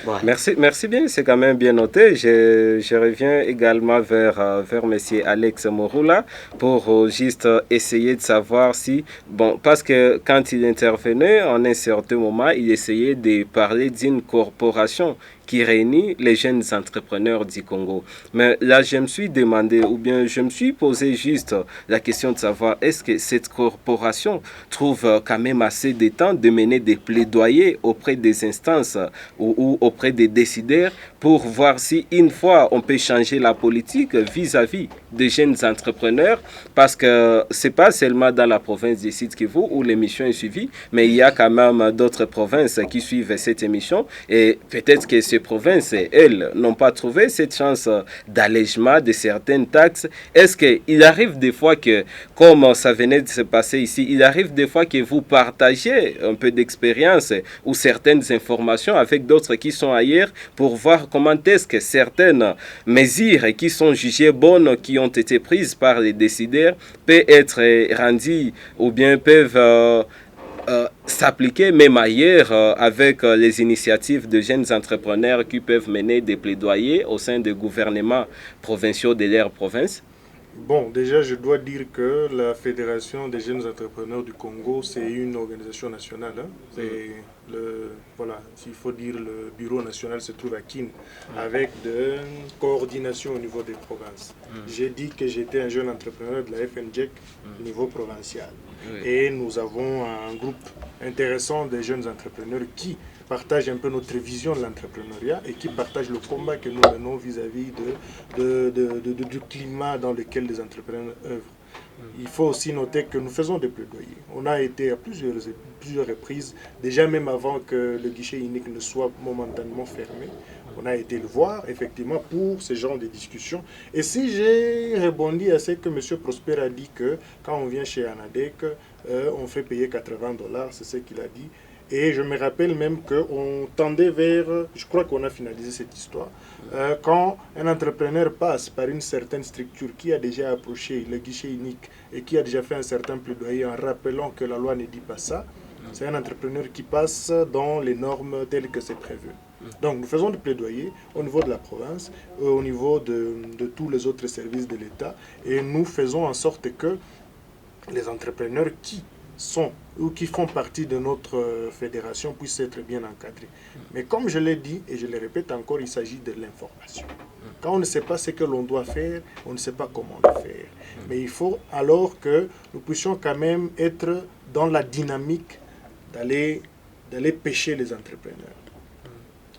Ouais. Merci bien, c'est quand même bien noté. Je reviens également vers M. Alex Morula pour juste essayer de savoir si, bon, parce que quand il intervenait, en un certain moment, il essayait de parler d'une corporation qui réunit les jeunes entrepreneurs du Congo. Mais là, je me suis demandé, ou bien je me suis posé juste la question de savoir, est-ce que cette corporation trouve quand même assez de temps de mener des plaidoyers auprès des instances ou auprès des décideurs pour voir si une fois on peut changer la politique vis-à-vis des jeunes entrepreneurs, parce que c'est pas seulement dans la province du Sud-Kivu où l'émission est suivie, mais il y a quand même d'autres provinces qui suivent cette émission, et peut-être que ces provinces, elles, n'ont pas trouvé cette chance d'allègement de certaines taxes. Est-ce qu'il arrive des fois que, comme ça venait de se passer ici, il arrive des fois que vous partagez un peu d'expérience ou certaines informations avec d'autres qui sont ailleurs pour voir comment est-ce que certaines mesures qui sont jugées bonnes, qui ont été prises par les décideurs, peuvent être rendues ou bien peuvent s'appliquer même ailleurs avec les initiatives de jeunes entrepreneurs qui peuvent mener des plaidoyers au sein des gouvernements provinciaux de leur province? Bon, déjà, je dois dire que la Fédération des jeunes entrepreneurs du Congo, c'est une organisation nationale. Hein. C'est voilà, s'il faut dire, le bureau national se trouve à Kin, avec de coordination au niveau des provinces. J'ai dit que j'étais un jeune entrepreneur de la FNJEC au niveau provincial. Et nous avons un groupe intéressant de jeunes entrepreneurs qui partagent un peu notre vision de l'entrepreneuriat et qui partagent le combat que nous menons vis-à-vis du climat dans lequel les entrepreneurs œuvrent. Il faut aussi noter que nous faisons des plaidoyers. On a été à plusieurs reprises, déjà même avant que le guichet unique ne soit momentanément fermé, on a été le voir effectivement pour ce genre de discussions. Et si j'ai rebondi à ce que M. Prosper a dit, que quand on vient chez Anadek, on fait payer $80, c'est ce qu'il a dit. Et je me rappelle même qu'on tendait vers, je crois qu'on a finalisé cette histoire, quand un entrepreneur passe par une certaine structure qui a déjà approché le guichet unique et qui a déjà fait un certain plaidoyer en rappelant que la loi ne dit pas ça, c'est un entrepreneur qui passe dans les normes telles que c'est prévu. Donc nous faisons des plaidoyers au niveau de la province, au niveau de tous les autres services de l'État, et nous faisons en sorte que les entrepreneurs qui sont ou qui font partie de notre fédération puissent être bien encadrés. Mais comme je l'ai dit et je le répète encore, il s'agit de l'information. Quand on ne sait pas ce que l'on doit faire, on ne sait pas comment le faire. Mais il faut alors que nous puissions quand même être dans la dynamique d'aller pêcher les entrepreneurs.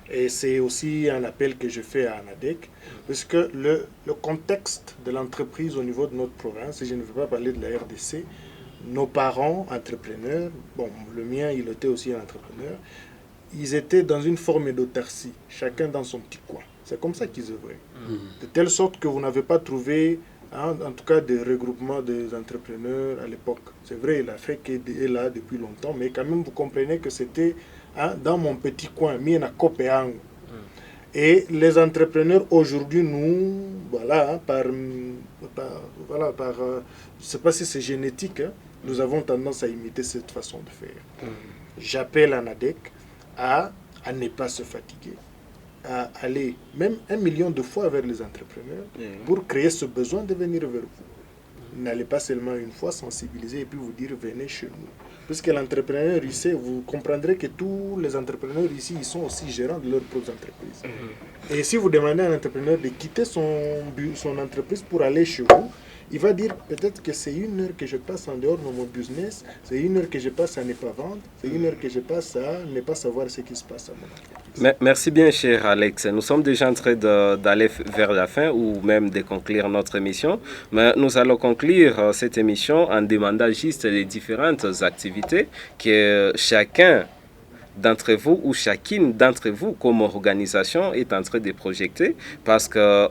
Et c'est aussi un appel que je fais à Anadek, parce que le contexte de l'entreprise au niveau de notre province, et je ne veux pas parler de la RDC, nos parents entrepreneurs, bon, le mien, il était aussi un entrepreneur, ils étaient dans une forme d'autarcie, chacun dans son petit coin. C'est comme ça qu'ils œuvraient. De telle sorte que vous n'avez pas trouvé, hein, en tout cas, des regroupements des entrepreneurs à l'époque. C'est vrai, la FEC est là depuis longtemps, mais quand même, vous comprenez que c'était, hein, dans mon petit coin, Miena Kopéang. Et les entrepreneurs aujourd'hui, nous, voilà, je ne sais pas si c'est génétique, hein, nous avons tendance à imiter cette façon de faire. J'appelle Anadek à ne pas se fatiguer, à aller même 1 million de fois vers les entrepreneurs pour créer ce besoin de venir vers vous. N'allez pas seulement une fois sensibiliser et puis vous dire venez chez nous. Puisque l'entrepreneur ici, vous comprendrez que tous les entrepreneurs ici, ils sont aussi gérants de leurs propres entreprises. Et si vous demandez à un entrepreneur de quitter son entreprise pour aller chez vous, il va dire peut-être que c'est 1 heure que je passe en dehors de mon business, c'est 1 heure que je passe à ne pas vendre, c'est 1 heure que je passe à ne pas savoir ce qui se passe à mon entreprise. Merci bien, cher Alex. Nous sommes déjà en train d'aller vers la fin ou même de conclure notre émission. Mais nous allons conclure cette émission en demandant juste les différentes activités que chacun d'entre vous ou chacune d'entre vous comme organisation est en train de projeter? Parce que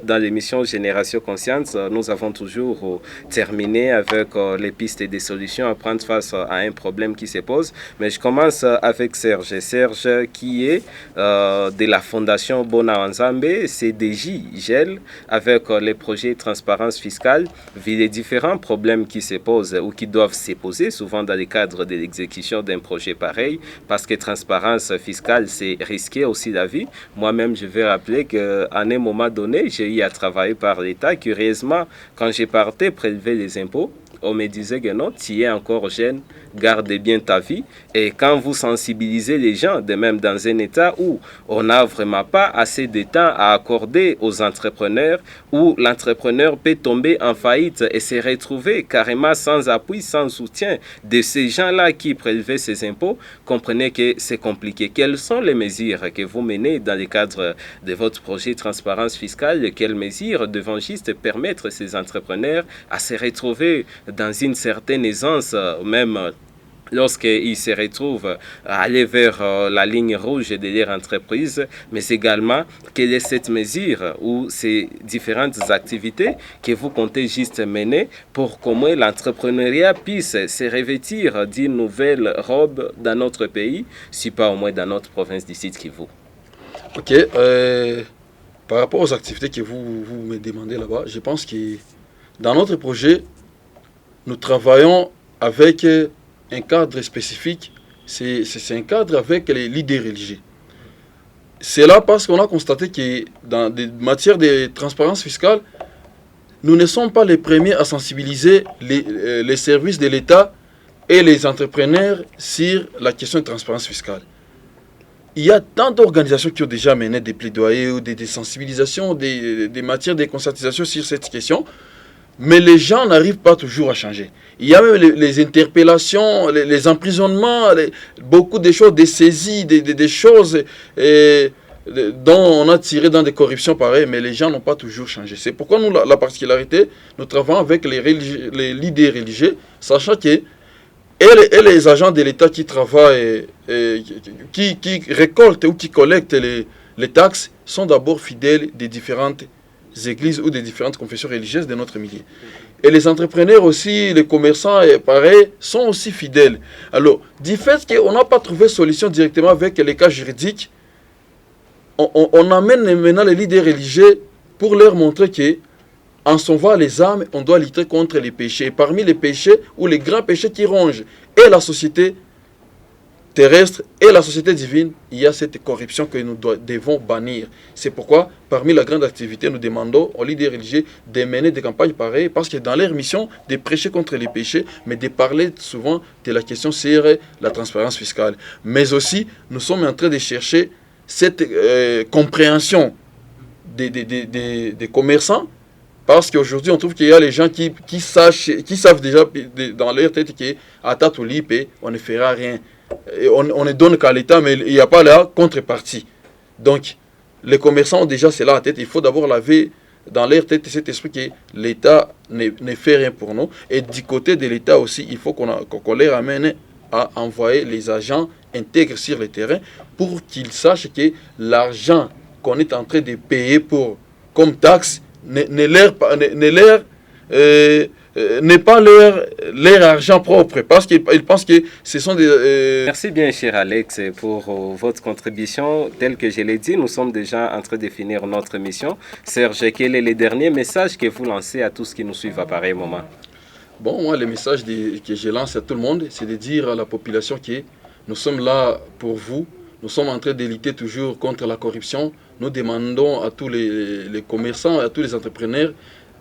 dans l'émission Génération Conscience, nous avons toujours terminé avec les pistes et des solutions à prendre face à un problème qui se pose. Mais je commence avec Serge. Serge qui est de la Fondation Bona Nzambe, CDJ GEL, avec les projets transparence fiscale, vu les différents problèmes qui se posent ou qui doivent se poser souvent dans le cadre de l'exécution d'un projet pareil, parce que transparence fiscale, c'est risquer aussi la vie. Moi-même, je vais rappeler qu'à un moment donné, j'ai eu à travailler par l'État. Curieusement, quand j'ai parté prélever les impôts, on me disait que non, tu es encore jeune, garde bien ta vie. Et quand vous sensibilisez les gens, de même dans un état où on n'a vraiment pas assez de temps à accorder aux entrepreneurs, où l'entrepreneur peut tomber en faillite et se retrouver carrément sans appui, sans soutien de ces gens-là qui prélevaient ces impôts, comprenez que c'est compliqué. Quelles sont les mesures que vous menez dans le cadre de votre projet Transparence fiscale? Quelles mesures devront juste permettre à ces entrepreneurs à se retrouver dans une certaine aisance, même lorsqu'ils se retrouvent à aller vers la ligne rouge de leur entreprise, mais également quelle est cette mesure ou ces différentes activités que vous comptez juste mener pour qu'au moins l'entrepreneuriat puisse se revêtir d'une nouvelle robe dans notre pays, si pas au moins dans notre province du Sud Kivu. Ok, par rapport aux activités que vous me demandez là-bas, je pense que dans notre projet, nous travaillons avec un cadre spécifique, c'est un cadre avec les leaders religieux. C'est là parce qu'on a constaté que dans des matières de transparence fiscale, nous ne sommes pas les premiers à sensibiliser les services de l'État et les entrepreneurs sur la question de transparence fiscale. Il y a tant d'organisations qui ont déjà mené des plaidoyers ou des sensibilisations, des matières de conscientisation sur cette question. Mais les gens n'arrivent pas toujours à changer. Il y a même les interpellations, les emprisonnements, beaucoup de choses, des saisies, des choses dont on a tiré dans des corruptions pareilles, mais les gens n'ont pas toujours changé. C'est pourquoi nous, la particularité, nous travaillons avec les leaders religieux, sachant que et les agents de l'État qui travaillent, qui récoltent ou qui collectent les taxes, sont d'abord fidèles des différentes églises ou des différentes confessions religieuses de notre milieu. Et les entrepreneurs aussi, les commerçants, pareil, sont aussi fidèles. Alors, du fait qu'on n'a pas trouvé solution directement avec les cas juridiques, on amène maintenant les leaders religieux pour leur montrer que en sauvant les âmes, on doit lutter contre les péchés. Et parmi les péchés, ou les grands péchés qui rongent et la société terrestre et la société divine, il y a cette corruption que nous devons bannir. C'est pourquoi, parmi la grande activité, nous demandons aux leaders religieux de mener des campagnes pareilles, parce que dans leur mission, de prêcher contre les péchés, mais de parler souvent de la question sur la transparence fiscale. Mais aussi, nous sommes en train de chercher cette compréhension des commerçants, parce qu'aujourd'hui, on trouve qu'il y a les gens qui savent déjà dans leur tête qu'à Tatoulipe, on ne fera rien. Et on ne donne qu'à l'État, mais il n'y a pas la contrepartie. Donc, les commerçants ont déjà cela en tête. Il faut d'abord laver dans leur tête cet esprit que l'État ne fait rien pour nous. Et du côté de l'État aussi, il faut qu'on les ramène à envoyer les agents intègres sur le terrain pour qu'ils sachent que l'argent qu'on est en train de payer comme taxe n'est pas leur argent propre, parce qu'ils pensent que ce sont des... Merci bien, cher Alex, pour votre contribution. Tel que je l'ai dit, nous sommes déjà en train de finir notre mission. Serge, quel est le dernier message que vous lancez à tous qui nous suivent à pareil moment? Bon, moi, le message que je lance à tout le monde, c'est de dire à la population que nous sommes là pour vous. Nous sommes en train de lutter toujours contre la corruption. Nous demandons à tous les commerçants, à tous les entrepreneurs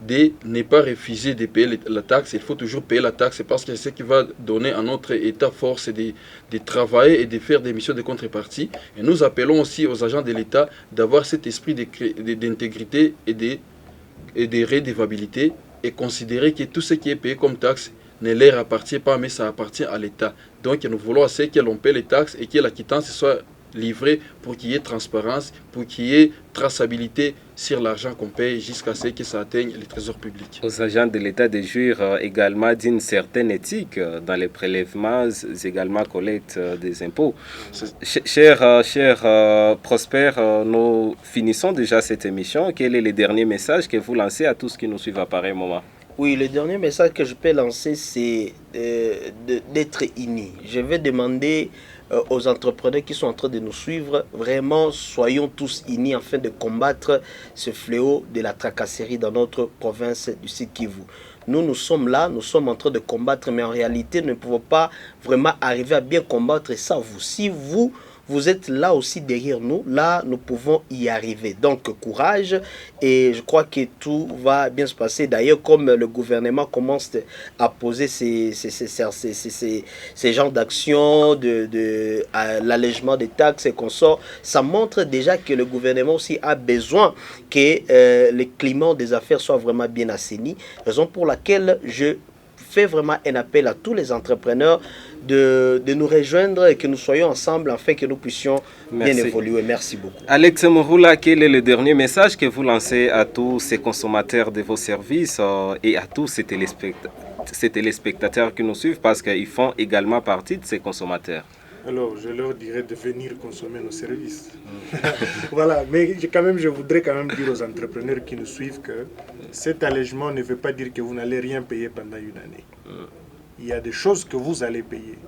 de ne pas refuser de payer la taxe. Il faut toujours payer la taxe parce que c'est ce qui va donner à notre État force de travailler et de faire des missions de contrepartie. Et nous appelons aussi aux agents de l'État d'avoir cet esprit d'intégrité et de redevabilité et considérer que tout ce qui est payé comme taxe ne leur appartient pas, mais ça appartient à l'État. Donc nous voulons assez que l'on paie les taxes et que la quittance soit livrés pour qu'il y ait transparence, pour qu'il y ait traçabilité sur l'argent qu'on paye jusqu'à ce que ça atteigne les trésors publics. Aux agents de l'État de jouir également d'une certaine éthique dans les prélèvements, également collecte des impôts. Cher Prosper, nous finissons déjà cette émission. Quel est le dernier message que vous lancez à tous ceux qui nous suivent à pareil moment? Oui, le dernier message que je peux lancer, c'est d'être unis. Je vais demander aux entrepreneurs qui sont en train de nous suivre, vraiment, soyons tous unis afin de combattre ce fléau de la tracasserie dans notre province du Sud Kivu. Nous sommes là, nous sommes en train de combattre, mais en réalité, nous ne pouvons pas vraiment arriver à bien combattre ça, vous. Si vous êtes là aussi derrière nous, là nous pouvons y arriver. Donc courage, et je crois que tout va bien se passer. D'ailleurs, comme le gouvernement commence à poser ces genres d'actions, l'allègement des taxes et consorts, ça montre déjà que le gouvernement aussi a besoin que le climat des affaires soit vraiment bien assaini. Raison pour laquelle je fais vraiment un appel à tous les entrepreneurs de nous rejoindre et que nous soyons ensemble afin que nous puissions bien évoluer. Merci beaucoup. Alex Mouroula, quel est le dernier message que vous lancez à tous ces consommateurs de vos services et à tous ces téléspectateurs qui nous suivent parce qu'ils font également partie de ces consommateurs? Alors, je leur dirais de venir consommer nos services. Voilà, mais je voudrais quand même dire aux entrepreneurs qui nous suivent que cet allègement ne veut pas dire que vous n'allez rien payer pendant une année. Il y a des choses que vous allez payer.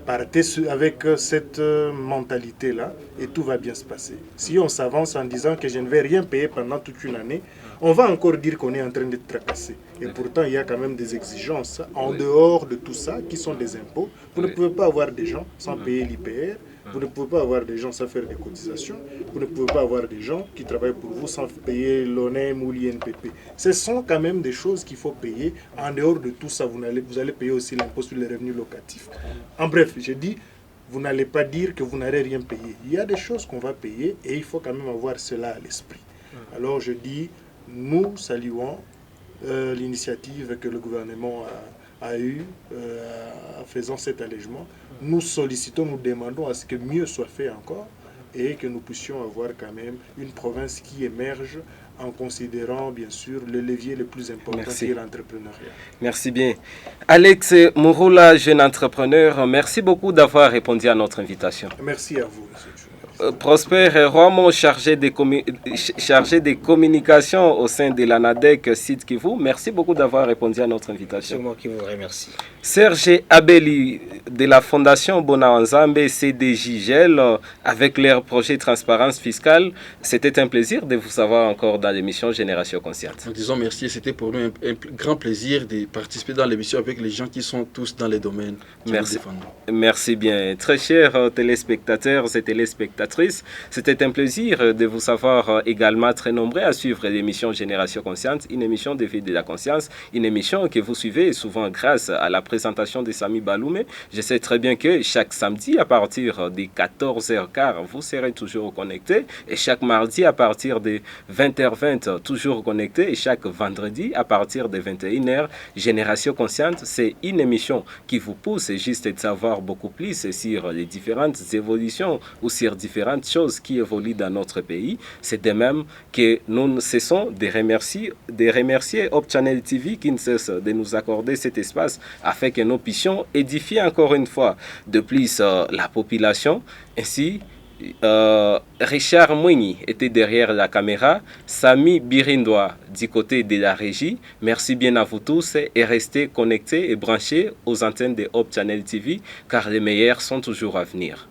Partez avec cette mentalité-là et tout va bien se passer. Si on s'avance en disant que je ne vais rien payer pendant toute une année, on va encore dire qu'on est en train de tracasser. Et pourtant, il y a quand même des exigences en dehors de tout ça qui sont des impôts. Vous ne pouvez pas avoir des gens sans payer l'IPR. Vous ne pouvez pas avoir des gens sans faire des cotisations. Vous ne pouvez pas avoir des gens qui travaillent pour vous sans payer l'ONEM ou l'INPP. Ce sont quand même des choses qu'il faut payer. En dehors de tout ça, vous allez payer aussi l'impôt sur les revenus locatifs. En bref, je dis, vous n'allez pas dire que vous n'allez rien payer. Il y a des choses qu'on va payer et il faut quand même avoir cela à l'esprit. Alors je dis, nous saluons l'initiative que le gouvernement a eue en faisant cet allègement. Nous sollicitons, nous demandons à ce que mieux soit fait encore et que nous puissions avoir quand même une province qui émerge en considérant bien sûr le levier le plus important qui est l'entrepreneuriat. Merci bien. Alex Mouroula, jeune entrepreneur, merci beaucoup d'avoir répondu à notre invitation. Merci à vous, monsieur. Prosper Roman, chargé des communications au sein de l'ANADEC Sud Kivu, merci beaucoup d'avoir répondu à notre invitation. C'est moi qui vous remercie. Serge Abeli de la Fondation Bonawanzambe CDJGEL avec leur projet Transparence Fiscale, c'était un plaisir de vous avoir encore dans l'émission Génération Consciente. Nous disons merci, c'était pour nous un grand plaisir de participer dans l'émission avec les gens qui sont tous dans les domaines. Merci. Merci bien. Très chers téléspectateurs et téléspectatrices, c'était un plaisir de vous savoir également très nombreux à suivre l'émission Génération Consciente, une émission de vie de la conscience, une émission que vous suivez souvent grâce à la présentation de Sami Baloumé. Je sais très bien que chaque samedi à partir de 14h15, vous serez toujours connectés et chaque mardi à partir de 20h20, toujours connectés et chaque vendredi à partir de 21h, Génération Consciente, c'est une émission qui vous pousse juste de savoir beaucoup plus sur les différentes évolutions ou sur différentes choses qui évoluent dans notre pays. C'est de même que nous ne cessons de remercier Hope Channel TV qui ne cesse de nous accorder cet espace afin que nous puissions édifier encore une fois de plus la population. Ainsi, Richard Mouini était derrière la caméra, Sami Birindoa du côté de la régie. Merci bien à vous tous et restez connectés et branchés aux antennes de Hope Channel TV car les meilleurs sont toujours à venir.